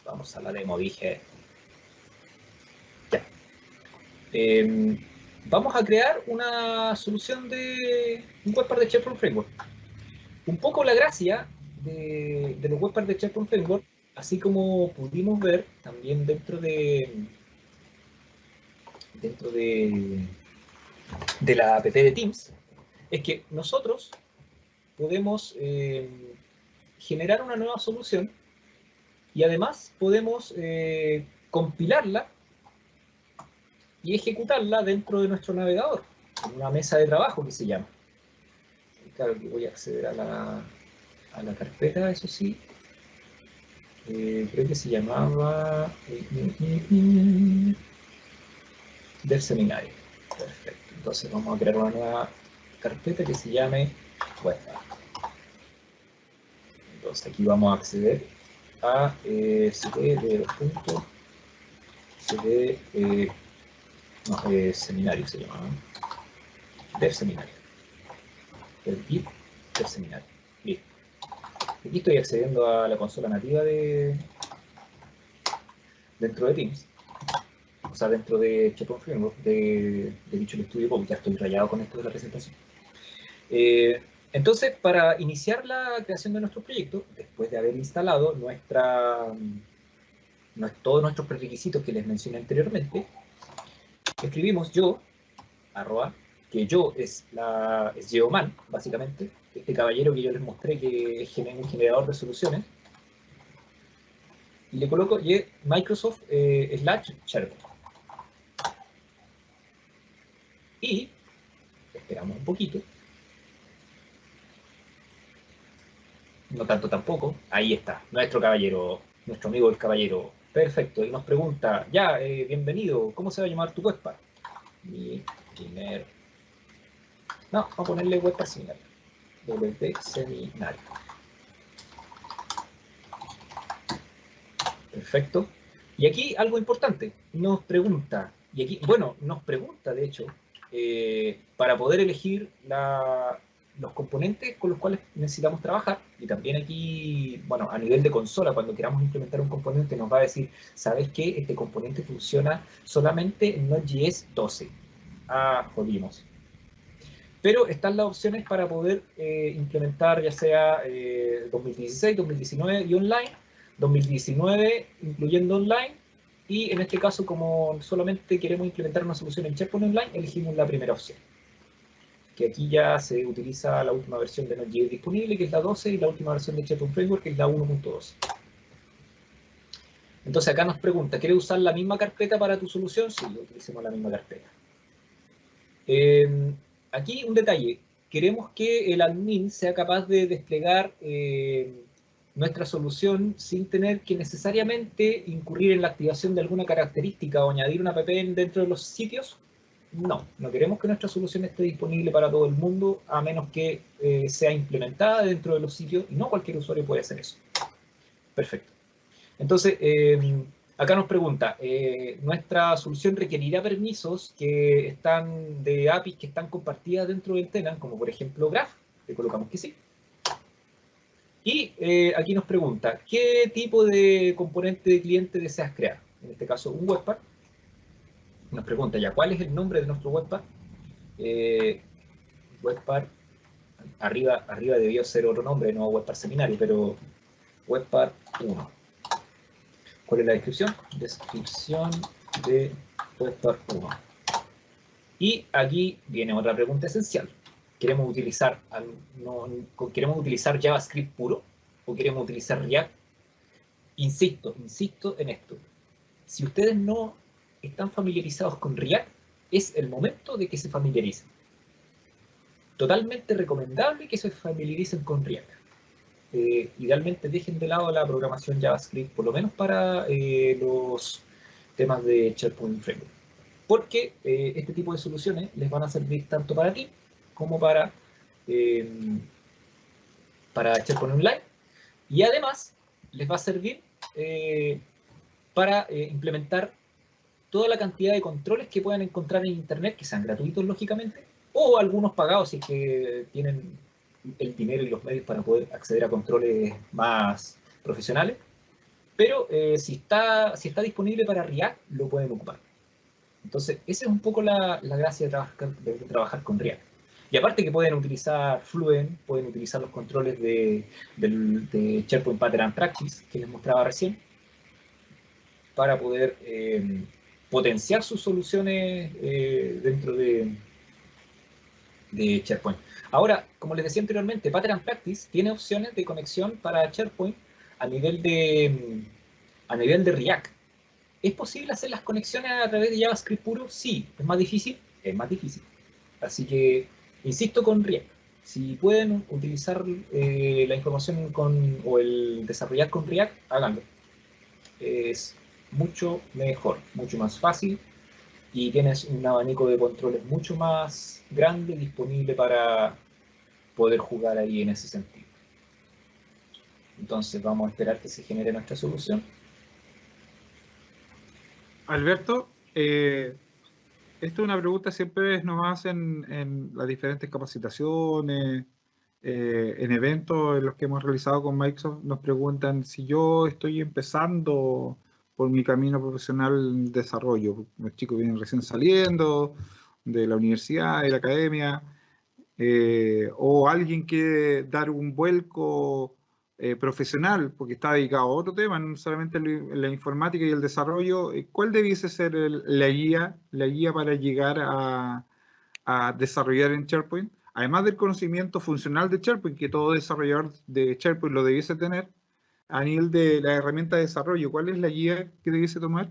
Vamos a la demo, dije. Ya. Vamos a crear una solución de un webpack de SharePoint Framework. Un poco la gracia de los webpacks de SharePoint Framework, así como pudimos ver también dentro de la app de Teams, es que nosotros podemos generar una nueva solución y además podemos compilarla y ejecutarla dentro de nuestro navegador, en una mesa de trabajo que se llama. Claro que voy a acceder a la carpeta, eso sí. Creo que se llamaba del seminario. Perfecto. Entonces vamos a crear una nueva carpeta que se llame webpack. Entonces aquí vamos a acceder a seminario se llama, ¿no? Del seminario. El git del seminario. Listo. Aquí estoy accediendo a la consola nativa dentro de Teams. O sea, dentro de SharePoint Framework, de Visual Studio Code. Ya estoy rayado con esto de la presentación. Entonces, para iniciar la creación de nuestro proyecto, después de haber instalado todos nuestros prerequisitos que les mencioné anteriormente, escribimos yo, que yo es Geoman, básicamente, este caballero que yo les mostré que es un generador de soluciones, y le coloco Microsoft /SharePoint. Y esperamos un poquito. No tanto tampoco. Ahí está, nuestro caballero, nuestro amigo el caballero. Perfecto. Y nos pregunta, ya, bienvenido, ¿cómo se va a llamar tu webpack? Mi primer... No, vamos a ponerle webpack seminario. WP seminario. Perfecto. Y aquí algo importante. Nos pregunta, y aquí, bueno, nos pregunta de hecho, para poder elegir los componentes con los cuales necesitamos trabajar, y también aquí, bueno, a nivel de consola, cuando queramos implementar un componente nos va a decir, ¿sabes qué? Este componente funciona solamente en Node.js 12. Ah, jodimos. Pero están las opciones para poder implementar ya sea 2016, 2019 y online, 2019 incluyendo online, y en este caso como solamente queremos implementar una solución en SharePoint Online, elegimos la primera opción. Que aquí ya se utiliza la última versión de Node.js disponible, que es la 12, y la última versión de SharePoint Framework, que es la 1.12. Entonces acá nos pregunta, ¿quieres usar la misma carpeta para tu solución? Sí, utilicemos la misma carpeta. Aquí un detalle, queremos que el admin sea capaz de desplegar nuestra solución sin tener que necesariamente incurrir en la activación de alguna característica o añadir una app dentro de los sitios. No, no queremos que nuestra solución esté disponible para todo el mundo, a menos que sea implementada dentro de los sitios, y no cualquier usuario puede hacer eso. Perfecto. Entonces, acá nos pregunta, ¿nuestra solución requerirá permisos que están de APIs que están compartidas dentro del tenant, como por ejemplo Graph? Le colocamos que sí. Y aquí nos pregunta, ¿qué tipo de componente de cliente deseas crear? En este caso, un webpack. Nos pregunta ya, ¿cuál es el nombre de nuestro webpack? Webpack, arriba debió ser otro nombre, no webpack seminario, pero webpack 1. ¿Cuál es la descripción? Descripción de webpack 1. Y aquí viene otra pregunta esencial. ¿Queremos utilizar JavaScript puro o queremos utilizar React? Insisto en esto. Si ustedes no están familiarizados con React, es el momento de que se familiaricen. Totalmente recomendable que se familiaricen con React. Idealmente dejen de lado la programación JavaScript, por lo menos para los temas de SharePoint Framework. Porque este tipo de soluciones les van a servir tanto para ti como para SharePoint Online. Y además les va a servir para implementar toda la cantidad de controles que puedan encontrar en Internet, que sean gratuitos, lógicamente, o algunos pagados si es que tienen el dinero y los medios para poder acceder a controles más profesionales. Pero si está disponible para React, lo pueden ocupar. Entonces, esa es un poco la gracia de trabajar con React. Y aparte que pueden utilizar Fluent, pueden utilizar los controles de SharePoint Pattern and Practice, que les mostraba recién, para poder potenciar sus soluciones dentro de SharePoint. Ahora, como les decía anteriormente, Pattern and Practice tiene opciones de conexión para SharePoint a nivel de React. ¿Es posible hacer las conexiones a través de JavaScript puro? Sí. ¿Es más difícil? Es más difícil. Así que, insisto con React. Si pueden utilizar la información o el desarrollar con React, háganlo. Es mucho mejor, mucho más fácil y tienes un abanico de controles mucho más grande disponible para poder jugar ahí en ese sentido. Entonces vamos a esperar que se genere nuestra solución.
Alberto, esta es una pregunta que siempre nos hacen en las diferentes capacitaciones, en eventos en los que hemos realizado con Microsoft. Nos preguntan si yo estoy empezando por mi camino profesional en desarrollo. Los chicos vienen recién saliendo de la universidad, de la academia, o alguien quiere dar un vuelco profesional porque está dedicado a otro tema, no solamente la informática y el desarrollo. ¿Cuál debiese ser la guía para llegar a desarrollar en SharePoint? Además del conocimiento funcional de SharePoint, que todo desarrollador de SharePoint lo debiese tener, a nivel de la herramienta de desarrollo, ¿cuál es la guía que debiese tomar?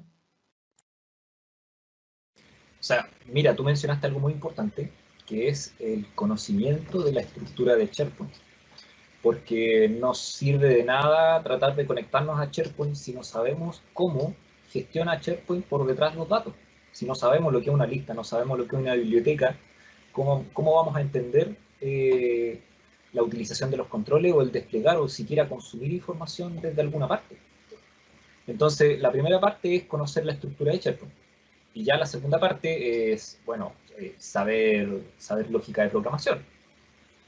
O sea, mira, tú mencionaste algo muy importante, que es el conocimiento de la estructura de SharePoint. Porque no sirve de nada tratar de conectarnos a SharePoint si no sabemos cómo gestiona SharePoint por detrás los datos. Si no sabemos lo que es una lista, no sabemos lo que es una biblioteca, ¿cómo vamos a entender la utilización de los controles o el desplegar o siquiera consumir información desde alguna parte? Entonces, la primera parte es conocer la estructura de SharePoint. Y ya la segunda parte es, bueno, saber lógica de programación.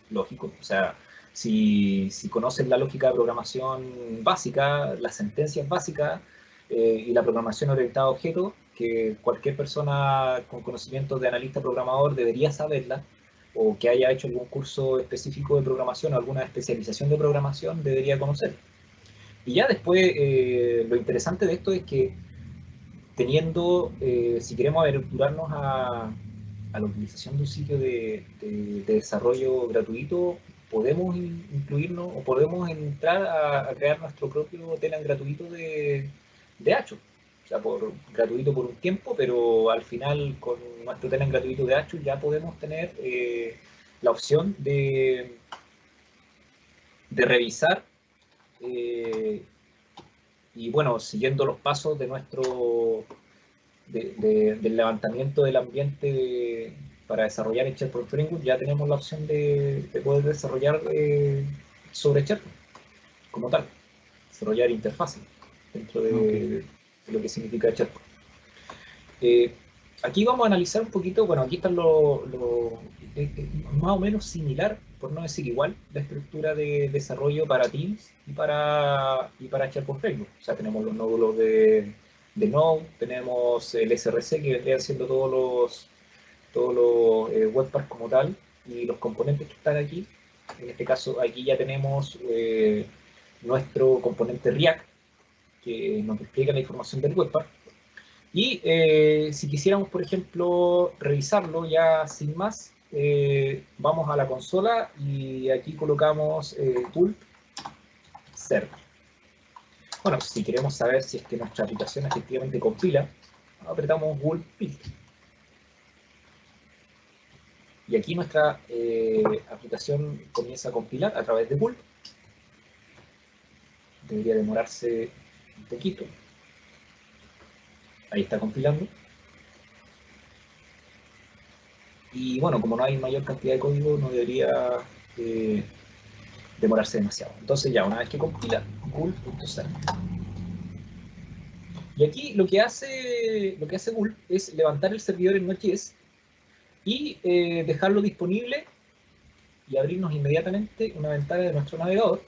Lógico, o sea, si conocen la lógica de programación básica, las sentencias básicas y la programación orientada a objetos, que cualquier persona con conocimientos de analista programador debería saberla, o que haya hecho algún curso específico de programación o alguna especialización de programación debería conocer. Y ya después, lo interesante de esto es que teniendo, si queremos aventurarnos a la utilización de un sitio de desarrollo gratuito, podemos incluirnos o podemos entrar a crear nuestro propio tenant gratuito de Azure. O sea, gratuito por un tiempo, pero al final con nuestro tenant gratuito de Azure ya podemos tener la opción de revisar y bueno, siguiendo los pasos de del levantamiento del ambiente para desarrollar el SharePoint Framework, ya tenemos la opción de poder desarrollar sobre SharePoint como tal, desarrollar interfaces dentro de lo que significa SharePoint. Aquí vamos a analizar un poquito, bueno, aquí están más o menos similar, por no decir igual, la estructura de desarrollo para Teams y para SharePoint Framework. O sea, tenemos los nódulos de Node, tenemos el SRC, que vendrían siendo todos los webparts como tal, y los componentes que están aquí. En este caso, aquí ya tenemos nuestro componente React, que nos despliega la información del webpart. Y si quisiéramos, por ejemplo, revisarlo ya sin más, vamos a la consola y aquí colocamos Gulp Server. Bueno, si queremos saber si es que nuestra aplicación efectivamente compila, apretamos Gulp Build. Y aquí nuestra aplicación comienza a compilar a través de Gulp. Debería demorarse un poquito. Ahí está compilando. Y bueno, como no hay mayor cantidad de código, no debería demorarse demasiado. Entonces ya, una vez que compila, Gulp.server. Y aquí lo que hace Gulp es levantar el servidor en Node.js y dejarlo disponible y abrirnos inmediatamente una ventana de nuestro navegador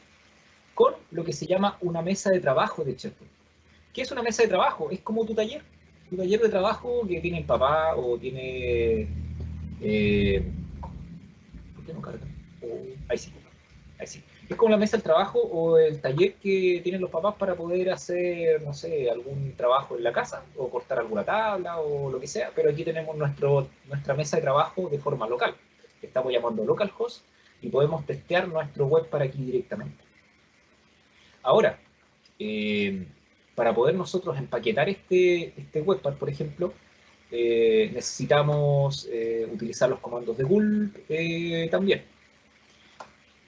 con lo que se llama una mesa de trabajo de SharePoint. ¿Qué es una mesa de trabajo? Es como tu taller de trabajo que tiene el papá o tiene... ¿por qué no carga? Ahí sí. Es como la mesa de trabajo o el taller que tienen los papás para poder hacer, no sé, algún trabajo en la casa o cortar alguna tabla o lo que sea, pero aquí tenemos nuestra mesa de trabajo de forma local. Estamos llamando localhost y podemos testear nuestro web para aquí directamente. Ahora, para poder nosotros empaquetar este webpack, por ejemplo, necesitamos utilizar los comandos de Gulp también.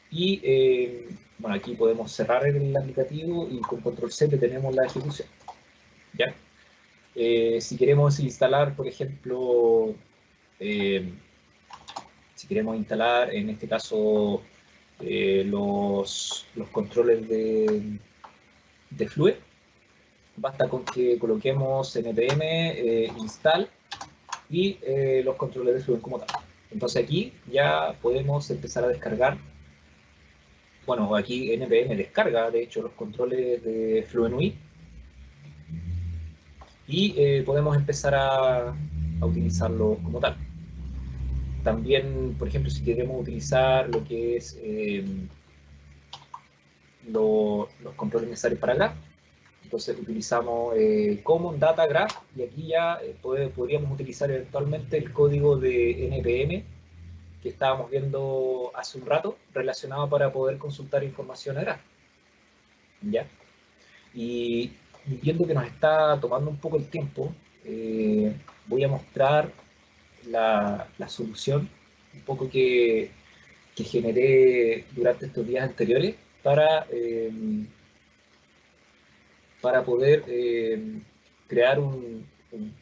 Y bueno, aquí podemos cerrar el aplicativo y con control C detenemos la ejecución. ¿Ya? Si queremos instalar, por ejemplo, si queremos instalar en este caso los controles de Flue, basta con que coloquemos npm install y los controles de Flue como tal. Entonces aquí ya podemos empezar a descargar. Bueno, aquí npm descarga, de hecho, los controles de FluentUI y podemos empezar a utilizarlo como tal. También, por ejemplo, si queremos utilizar lo que es los controles necesarios para Graph, entonces utilizamos Common Data Graph y aquí ya podríamos utilizar eventualmente el código de npm que estábamos viendo hace un rato, relacionado para poder consultar información a Graph. ¿Ya? Y viendo que nos está tomando un poco el tiempo, voy a mostrar la solución un poco que generé durante estos días anteriores para poder crear un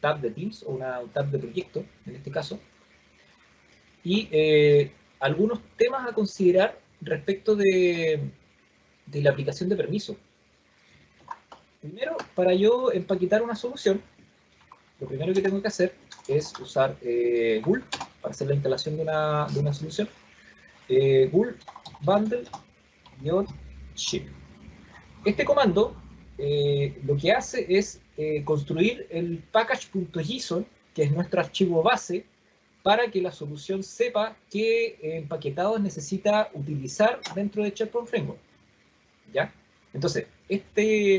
tab de Teams o un tab de proyecto, en este caso, y algunos temas a considerar respecto de la aplicación de permiso. Primero, para yo empaquetar una solución, lo primero que tengo que hacer es usar Gulp para hacer la instalación de una solución. Gulp bundle-ship. Este comando lo que hace es construir el package.json, que es nuestro archivo base, para que la solución sepa qué empaquetados necesita utilizar dentro de SharePoint Framework. ¿Ya? Entonces,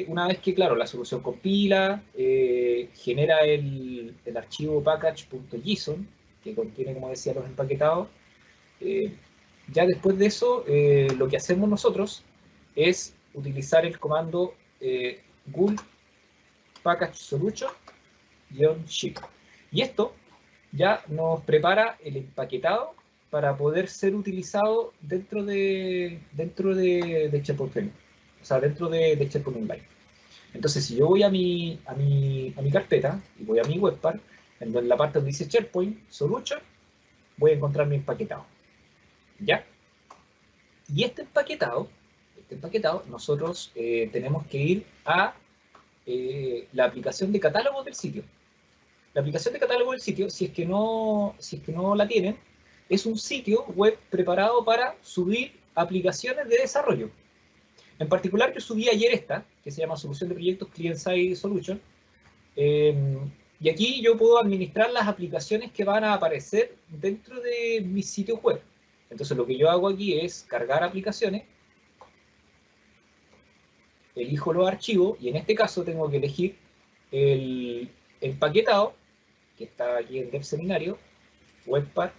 una vez que, claro, la solución compila, genera el archivo package.json, que contiene, como decía, los empaquetados, ya después de eso, lo que hacemos nosotros es utilizar el comando gulp package solution-ship. Y esto ya nos prepara el empaquetado para poder ser utilizado dentro de SharePoint Framework, o sea, dentro de SharePoint Online. Entonces, si yo voy a mi carpeta y voy a mi webpack, en la parte donde dice SharePoint Solution, voy a encontrar mi empaquetado. ¿Ya? Y este empaquetado nosotros tenemos que ir a la aplicación de catálogo del sitio. La aplicación de catálogo del sitio, si es que no la tienen, es un sitio web preparado para subir aplicaciones de desarrollo. En particular, yo subí ayer esta, que se llama Solución de Proyectos Client-Side Solution, y aquí yo puedo administrar las aplicaciones que van a aparecer dentro de mi sitio web. Entonces lo que yo hago aquí es cargar aplicaciones, elijo los archivos, y en este caso tengo que elegir el empaquetado, que está aquí en Dev Seminario, Webpack,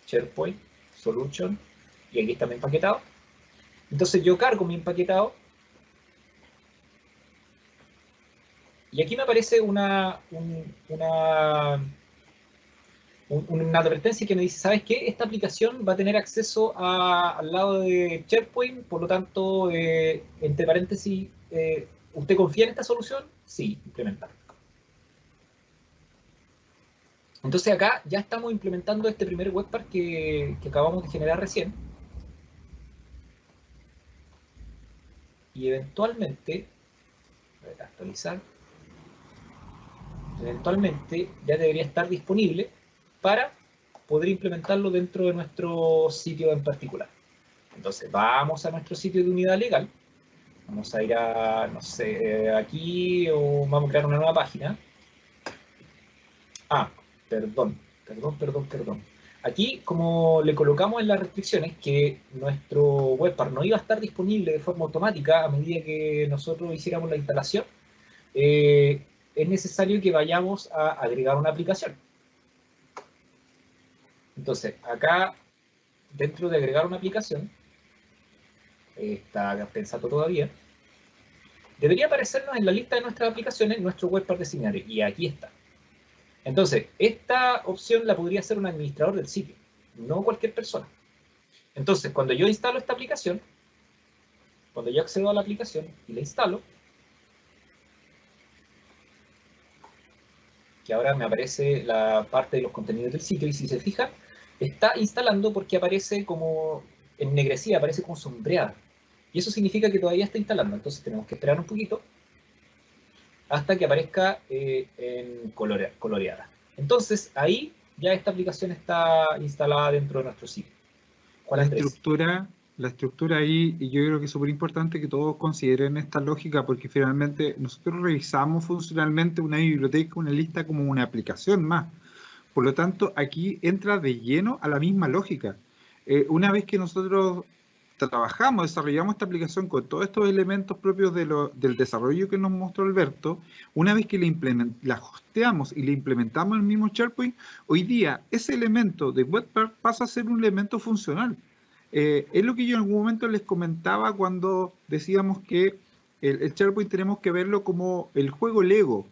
SharePoint, Solution, y aquí está mi empaquetado. Entonces yo cargo mi empaquetado, y aquí me aparece una advertencia que me dice, ¿sabes qué? Esta aplicación va a tener acceso al lado de SharePoint, por lo tanto, entre paréntesis, ¿usted confía en esta solución? Sí, implementar. Entonces acá ya estamos implementando este primer Webpack que acabamos de generar recién. Y eventualmente, voy a actualizar, eventualmente ya debería estar disponible para poder implementarlo dentro de nuestro sitio en particular. Entonces vamos a nuestro sitio de unidad legal, vamos a ir a, no sé, aquí, o vamos a crear una nueva página. Perdón. Aquí, como le colocamos en las restricciones que nuestro Webpack no iba a estar disponible de forma automática a medida que nosotros hiciéramos la instalación, es necesario que vayamos a agregar una aplicación. Entonces, acá, dentro de agregar una aplicación, está pensando todavía, debería aparecernos en la lista de nuestras aplicaciones nuestro Webpack de seminario, y aquí está. Entonces, esta opción la podría hacer un administrador del sitio, no cualquier persona. Entonces, cuando yo instalo esta aplicación, cuando yo accedo a la aplicación y la instalo, que ahora me aparece la parte de los contenidos del sitio, y si se fijan, está instalando porque aparece como ennegrecida, aparece como sombreada. Y eso significa que todavía está instalando, entonces tenemos que esperar un poquito hasta que aparezca en coloreada. Entonces, ahí ya esta aplicación está instalada dentro de nuestro sitio.
La estructura ahí, y yo creo que es súper importante que todos consideren esta lógica, porque finalmente nosotros revisamos funcionalmente una biblioteca, una lista como una aplicación más. Por lo tanto, aquí entra de lleno a la misma lógica. Una vez que nosotros trabajamos, desarrollamos esta aplicación con todos estos elementos propios del desarrollo que nos mostró Alberto, una vez que la hosteamos y la implementamos en el mismo SharePoint, hoy día ese elemento de Webpack pasa a ser un elemento funcional. Es lo que yo en algún momento les comentaba cuando decíamos que el SharePoint tenemos que verlo como el juego Lego.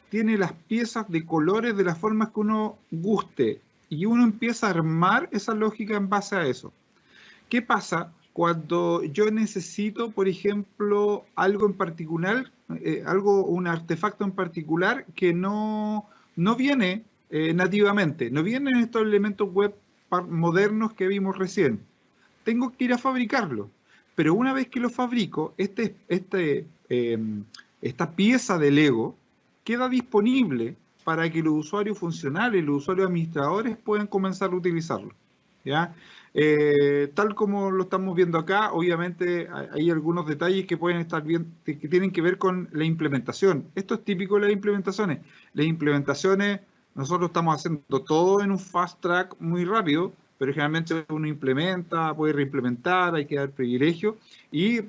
Tiene las piezas de colores de las formas que uno guste, y uno empieza a armar esa lógica en base a eso. ¿Qué pasa cuando yo necesito, por ejemplo, algo en particular, un artefacto en particular que no viene nativamente, no vienen estos elementos web modernos que vimos recién? Tengo que ir a fabricarlo, pero una vez que lo fabrico, esta pieza de Lego queda disponible para que los usuarios funcionales, los usuarios administradores puedan comenzar a utilizarlo, ¿ya? Tal como lo estamos viendo acá, obviamente hay algunos detalles que pueden estar bien, que tienen que ver con la implementación. Esto es típico de las implementaciones. Las implementaciones, nosotros estamos haciendo todo en un fast track muy rápido, pero generalmente uno implementa, puede reimplementar, hay que dar privilegio, y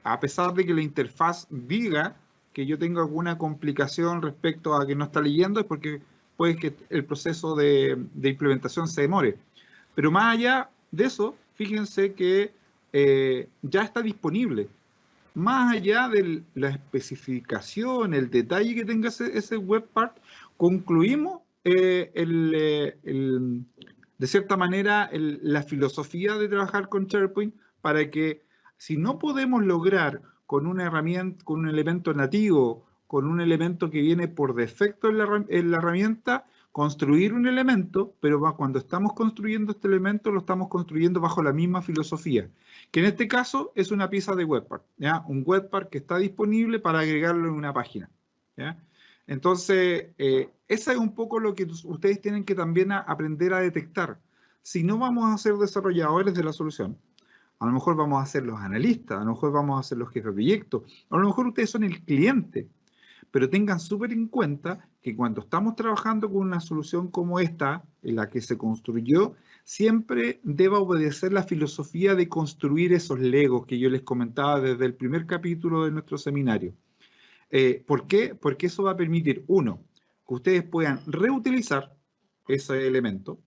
a pesar de que la interfaz diga que yo tengo alguna complicación respecto a que no está leyendo, es porque puede que el proceso de implementación se demore. Pero más allá de eso, fíjense que ya está disponible. Más allá de la especificación, el detalle que tenga ese Webpack, concluimos de cierta manera la filosofía de trabajar con SharePoint, para que si no podemos lograr con una herramienta, con un elemento nativo, con un elemento que viene por defecto en la herramienta, construir un elemento, pero cuando estamos construyendo este elemento lo estamos construyendo bajo la misma filosofía, que en este caso es una pieza de Webpack, ¿ya? Un Webpack que está disponible para agregarlo en una página, ¿ya? Entonces, esa es un poco lo que ustedes tienen que también aprender a detectar. Si no vamos a ser desarrolladores de la solución, a lo mejor vamos a ser los analistas, a lo mejor vamos a ser los jefes de proyecto, a lo mejor ustedes son el cliente, pero tengan súper en cuenta que cuando estamos trabajando con una solución como esta, en la que se construyó, siempre deba obedecer la filosofía de construir esos legos que yo les comentaba desde el primer capítulo de nuestro seminario. ¿Por qué? Porque eso va a permitir, uno, que ustedes puedan reutilizar ese elemento,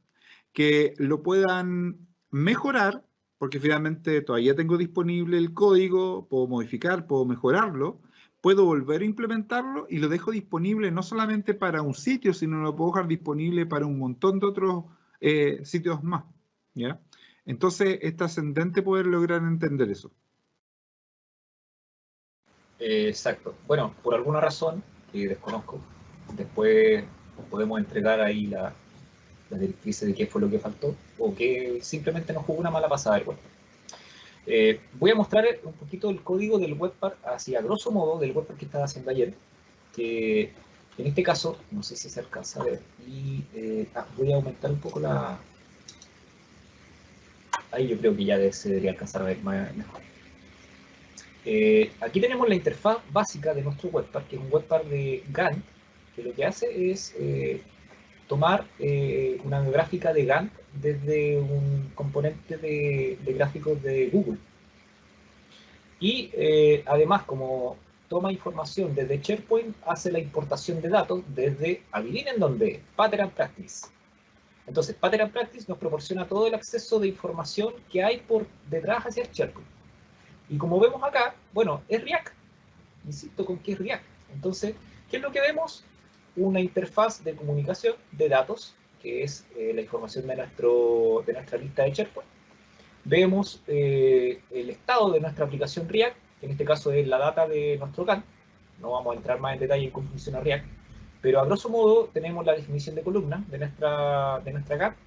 que lo puedan mejorar, porque finalmente todavía tengo disponible el código, puedo modificar, puedo mejorarlo, puedo volver a implementarlo y lo dejo disponible no solamente para un sitio, sino lo puedo dejar disponible para un montón de otros sitios más, ¿ya? Entonces es trascendente poder lograr entender eso.
Exacto. Bueno, por alguna razón que desconozco, después podemos entregar ahí la directriz de qué fue lo que faltó o que simplemente nos jugó una mala pasada el webpack. Voy a mostrar un poquito el código del webpack, así a grosso modo, del webpack que estaba haciendo ayer, que en este caso, no sé si se alcanza a ver, y voy a aumentar un poco la... Ahí yo creo que ya se debería alcanzar a ver mejor. Aquí tenemos la interfaz básica de nuestro webpack, que es un webpack de Gantt, que lo que hace es tomar una gráfica de Gantt desde un componente de gráficos de Google. Y además, como toma información desde SharePoint, hace la importación de datos desde, adivinen dónde, Pattern Practice. Entonces, Pattern Practice nos proporciona todo el acceso de información que hay por detrás hacia SharePoint. Y como vemos acá, bueno, es React. Insisto con que es React. Entonces, ¿qué es lo que vemos? Una interfaz de comunicación de datos, que es la información de nuestra lista de SharePoint. Vemos el estado de nuestra aplicación React, que en este caso es la data de nuestro Gantt. No vamos a entrar más en detalle en cómo funciona React, pero a grosso modo tenemos la definición de columna de nuestra Gantt.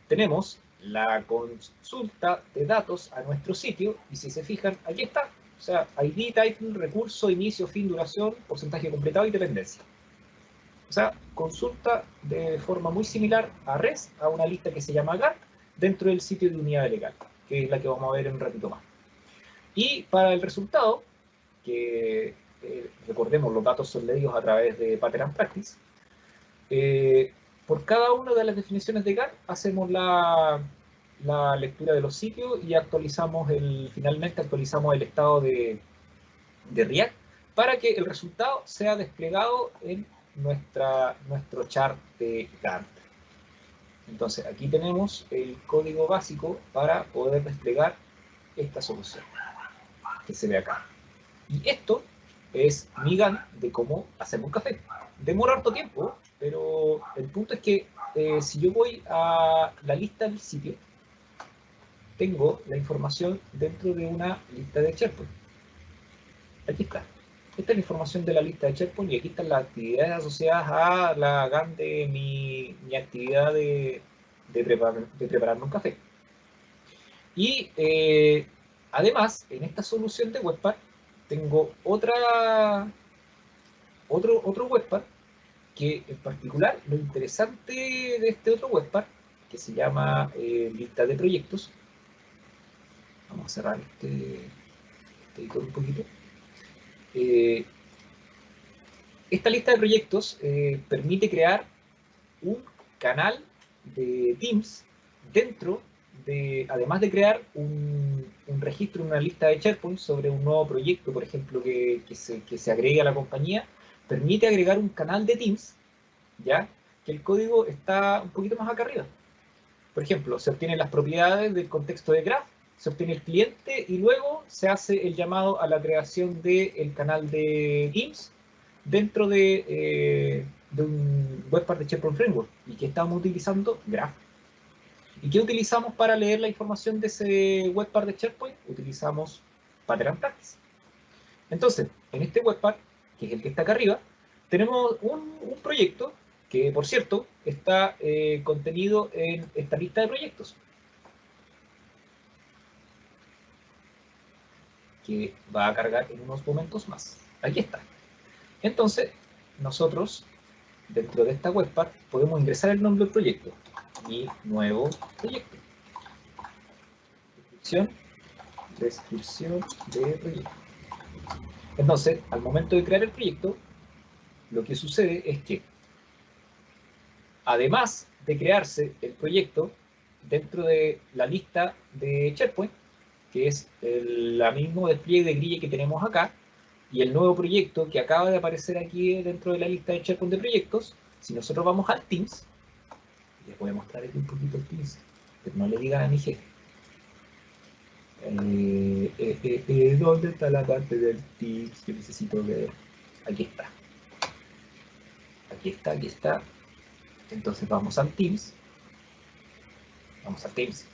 Tenemos la consulta de datos a nuestro sitio, y si se fijan, aquí está. O sea, ID, title, recurso, inicio, fin, duración, porcentaje completado y dependencia. O sea, consulta de forma muy similar a REST, a una lista que se llama Gantt, dentro del sitio de unidad legal, que es la que vamos a ver en un ratito más. Y para el resultado, que recordemos, los datos son leídos a través de Pattern Practice, por cada una de las definiciones de Gantt hacemos la lectura de los sitios y finalmente actualizamos el estado de React para que el resultado sea desplegado en nuestro chart de Gantt. Entonces aquí tenemos el código básico para poder desplegar esta solución que se ve acá. Y esto es mi Gantt de cómo hacer un café. Demora harto tiempo, pero el punto es que si yo voy a la lista del sitio, tengo la información dentro de una lista de SharePoint. Aquí está. Esta es la información de la lista de SharePoint y aquí están las actividades asociadas a la Gantt de mi actividad de prepararme un café. Y además, en esta solución de Webpack, tengo otro Webpack que en particular lo interesante de este otro Webpack, que se llama lista de proyectos. Vamos a cerrar este editor un poquito. Esta lista de proyectos permite crear un canal de Teams dentro de, además de crear un registro en una lista de SharePoint sobre un nuevo proyecto, por ejemplo, que se agregue a la compañía, permite agregar un canal de Teams, ¿ya? Que el código está un poquito más acá arriba. Por ejemplo, se obtienen las propiedades del contexto de Graph, se obtiene el cliente y luego se hace el llamado a la creación del canal de Teams dentro de un Webpack de SharePoint Framework. ¿Y qué estamos utilizando? Graph. ¿Y qué utilizamos para leer la información de ese Webpack de SharePoint? Utilizamos Pattern Practice. Entonces, en este Webpack, que es el que está acá arriba, tenemos un proyecto que, por cierto, está contenido en esta lista de proyectos, que va a cargar en unos momentos más. Aquí está. Entonces, nosotros, dentro de esta webpack, podemos ingresar el nombre del proyecto y nuevo proyecto. Descripción de proyecto. Entonces, al momento de crear el proyecto, lo que sucede es que, además de crearse el proyecto dentro de la lista de SharePoint, que es el mismo despliegue de grille que tenemos acá, y el nuevo proyecto que acaba de aparecer aquí dentro de la lista de SharePoint de proyectos, si nosotros vamos al Teams, les voy a mostrar aquí un poquito el Teams, pero no le digan a mi jefe. ¿Dónde está la parte del Teams que necesito ver? Aquí está. Aquí está, aquí está. Entonces vamos al Teams. Vamos al Teams.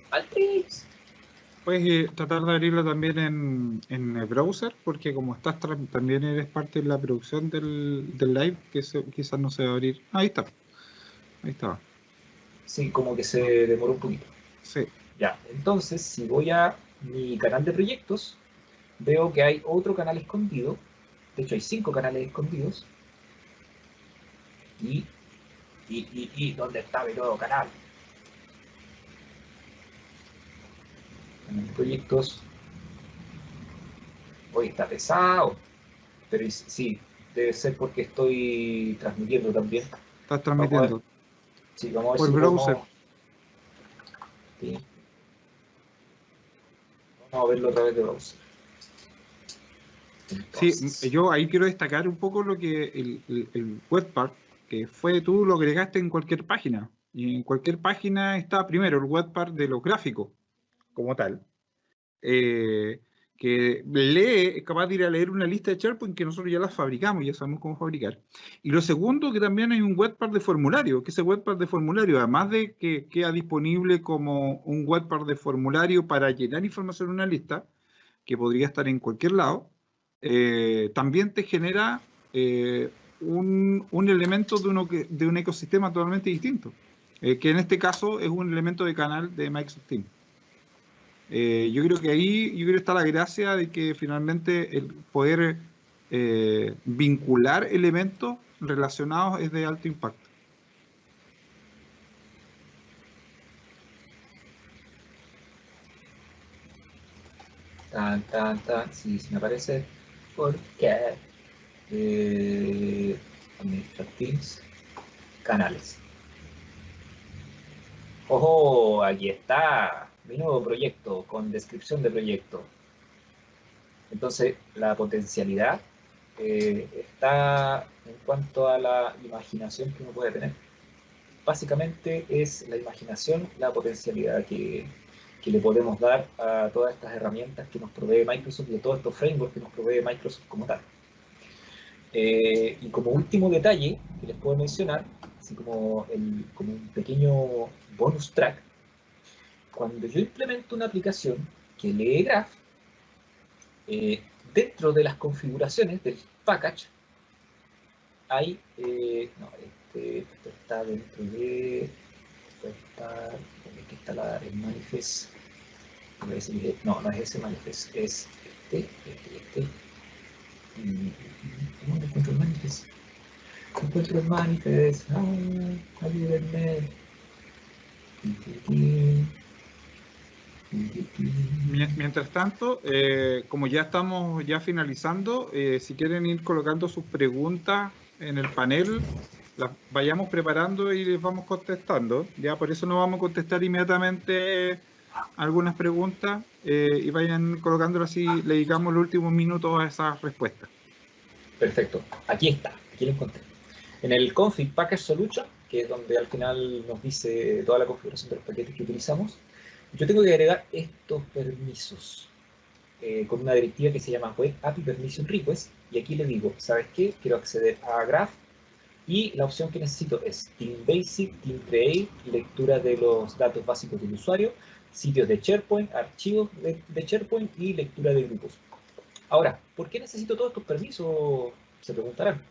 ¡Al Teams!
Puedes tratar de abrirlo también en el browser, porque como estás también eres parte de la producción del live, que quizás no se va a abrir. Ahí está. Ahí estaba.
Sí, como que se demoró un poquito.
Sí.
Ya, entonces si voy a mi canal de proyectos, veo que hay otro canal escondido. De hecho hay 5 canales escondidos. Y ¿dónde está mi nuevo canal? En los proyectos. Hoy está pesado. Pero sí, debe ser porque estoy transmitiendo también.
Estás transmitiendo.
Sí, vamos a ver
por
si
browser.
Sí. Vamos a verlo a través de browser. Entonces,
Sí, yo ahí quiero destacar un poco lo que el webpack, que fue tú lo agregaste en cualquier página. Y en cualquier página está primero el webpack de los gráficos, como tal. Que es capaz de ir a leer una lista de SharePoint que nosotros ya las fabricamos, ya sabemos cómo fabricar. Y lo segundo, que también hay un webpack de formulario, que ese webpack de formulario, además de que queda disponible como un webpack de formulario para llenar información en una lista, que podría estar en cualquier lado, también te genera un elemento de un ecosistema totalmente distinto, que en este caso es un elemento de canal de Microsoft Teams. Yo creo que ahí está la gracia de que finalmente el poder vincular elementos relacionados es de alto impacto.
sí, me aparece porque Administrar Teams, canales. ¡Ojo! Aquí está mi nuevo proyecto con descripción de proyecto. Entonces, la potencialidad está en cuanto a la imaginación que uno puede tener. Básicamente es la imaginación, la potencialidad que le podemos dar a todas estas herramientas que nos provee Microsoft y a todos estos frameworks que nos provee Microsoft como tal. Y como último detalle que les puedo mencionar, así como un pequeño bonus track, cuando yo implemento una aplicación que lee graph, dentro de las configuraciones del package hay, esto está dentro de, aquí está el manifest, no es ese manifest, es este. ¿Cómo encuentro el manifest? Encuentro el manifest, ayúdenme.
Mientras tanto, como ya estamos finalizando, si quieren ir colocando sus preguntas en el panel, las vayamos preparando y les vamos contestando. Ya por eso no vamos a contestar inmediatamente algunas preguntas y vayan colocándolas así, le dedicamos los últimos minutos a esas respuestas.
Perfecto, aquí lo encontré. En el config package solution, que es donde al final nos dice toda la configuración de los paquetes que utilizamos, yo tengo que agregar estos permisos con una directiva que se llama Web API Permission Request, y aquí le digo, ¿sabes qué? Quiero acceder a Graph, y la opción que necesito es Team Basic, Team Create, lectura de los datos básicos del usuario, sitios de SharePoint, archivos de SharePoint y lectura de grupos. Ahora, ¿por qué necesito todos estos permisos? Se preguntarán.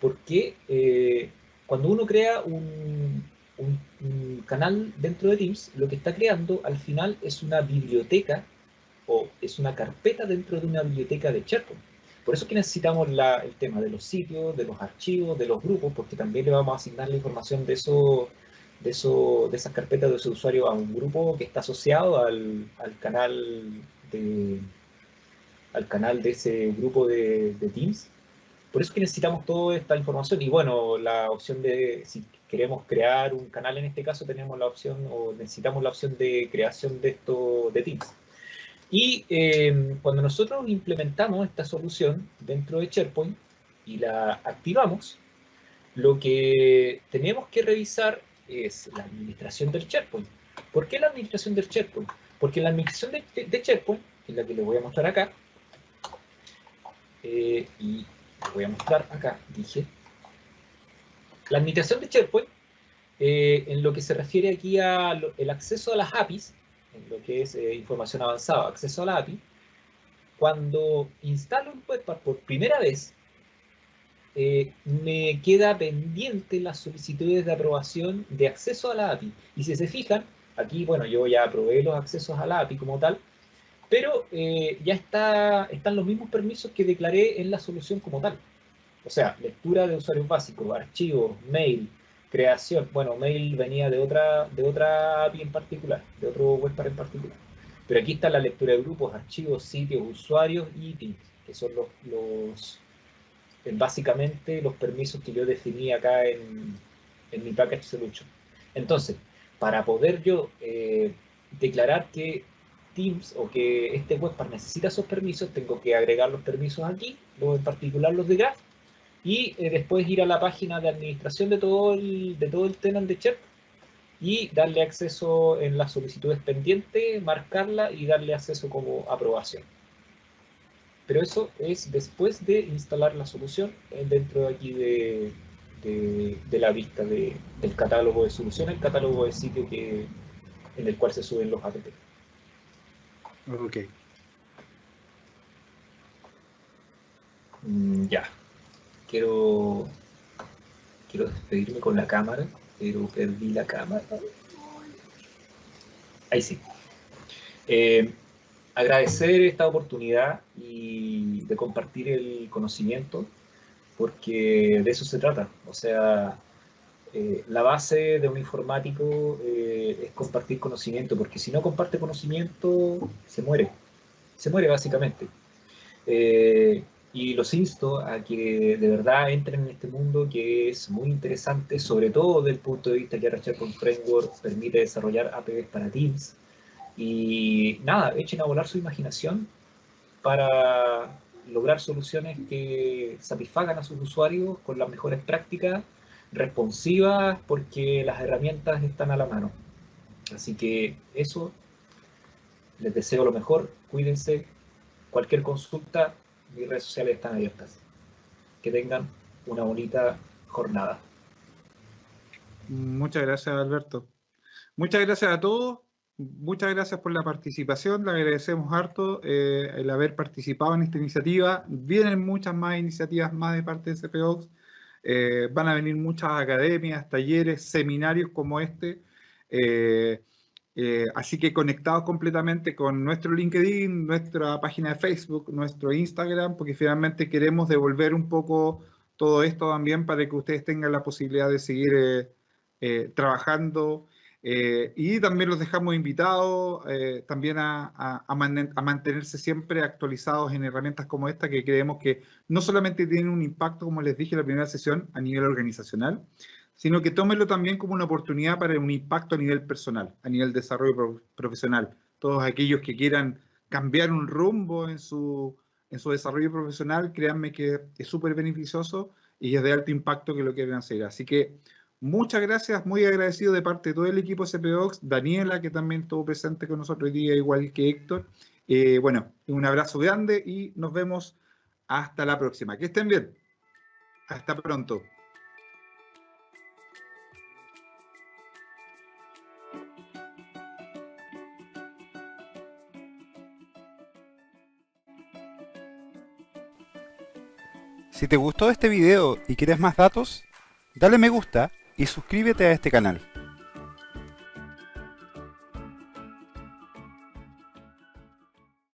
Porque cuando uno crea un canal dentro de Teams, lo que está creando al final es una biblioteca o es una carpeta dentro de una biblioteca de SharePoint. Por eso que necesitamos el tema de los sitios, de los archivos, de los grupos, porque también le vamos a asignar la información de esas carpetas de ese usuario a un grupo que está asociado al canal de ese grupo de Teams. Por eso es que necesitamos toda esta información. Y bueno, la opción de, si queremos crear un canal en este caso, tenemos la opción, o necesitamos la opción de creación de Teams. Y cuando nosotros implementamos esta solución dentro de SharePoint y la activamos, lo que tenemos que revisar es la administración del SharePoint. ¿Por qué la administración del SharePoint? Porque la administración de SharePoint, que es la que les voy a mostrar acá, y les voy a mostrar acá, dije, la administración de SharePoint, en lo que se refiere aquí al acceso a las APIs, en lo que es información avanzada, acceso a la API, cuando instalo un webpack por primera vez, me queda pendiente las solicitudes de aprobación de acceso a la API. Y si se fijan, aquí, bueno, yo ya aprobé los accesos a la API como tal, pero ya están los mismos permisos que declaré en la solución como tal. O sea, lectura de usuarios básicos, archivos, mail, creación. Bueno, mail venía de otra API en particular, de otro webpack en particular. Pero aquí está la lectura de grupos, archivos, sitios, usuarios y Teams, que son básicamente los permisos que yo definí acá en mi package solution. Entonces, para poder yo declarar que Teams o que este webpack necesita esos permisos, tengo que agregar los permisos aquí, en particular los de Graph, y después ir a la página de administración de todo el tenant de SharePoint y darle acceso en las solicitudes pendientes, marcarla y darle acceso como aprobación. Pero eso es después de instalar la solución dentro de aquí de la vista del catálogo de soluciones, el catálogo de sitio en el cual se suben los app.
Ok.
Ya. Quiero despedirme con la cámara, pero perdí la cámara. Ahí sí. Agradecer esta oportunidad y de compartir el conocimiento, porque de eso se trata. O sea, la base de un informático es compartir conocimiento, porque si no comparte conocimiento, se muere básicamente. Y los insto a que de verdad entren en este mundo que es muy interesante, sobre todo desde el punto de vista que SharePoint Framework permite desarrollar APIs para Teams. Y nada, echen a volar su imaginación para lograr soluciones que satisfagan a sus usuarios con las mejores prácticas, responsivas, porque las herramientas están a la mano. Así que eso, les deseo lo mejor, cuídense, cualquier consulta, mis redes sociales están abiertas. Que tengan una bonita jornada.
Muchas gracias, Alberto. Muchas gracias a todos. Muchas gracias por la participación. Le agradecemos harto el haber participado en esta iniciativa. Vienen muchas más iniciativas más de parte de CPOX. Van a venir muchas academias, talleres, seminarios como este. Así que conectados completamente con nuestro LinkedIn, nuestra página de Facebook, nuestro Instagram, porque finalmente queremos devolver un poco todo esto también para que ustedes tengan la posibilidad de seguir trabajando. Y también los dejamos invitados también a mantenerse siempre actualizados en herramientas como esta, que creemos que no solamente tienen un impacto, como les dije en la primera sesión, a nivel organizacional, sino que tómenlo también como una oportunidad para un impacto a nivel personal, a nivel desarrollo profesional. Todos aquellos que quieran cambiar un rumbo en su desarrollo profesional, créanme que es súper beneficioso y es de alto impacto que lo quieran hacer. Así que muchas gracias, muy agradecido de parte de todo el equipo CPOX, Daniela, que también estuvo presente con nosotros hoy día, igual que Héctor. Bueno, un abrazo grande y nos vemos hasta la próxima. Que estén bien. Hasta pronto.
Si te gustó este video y quieres más datos, dale me gusta y suscríbete a este canal.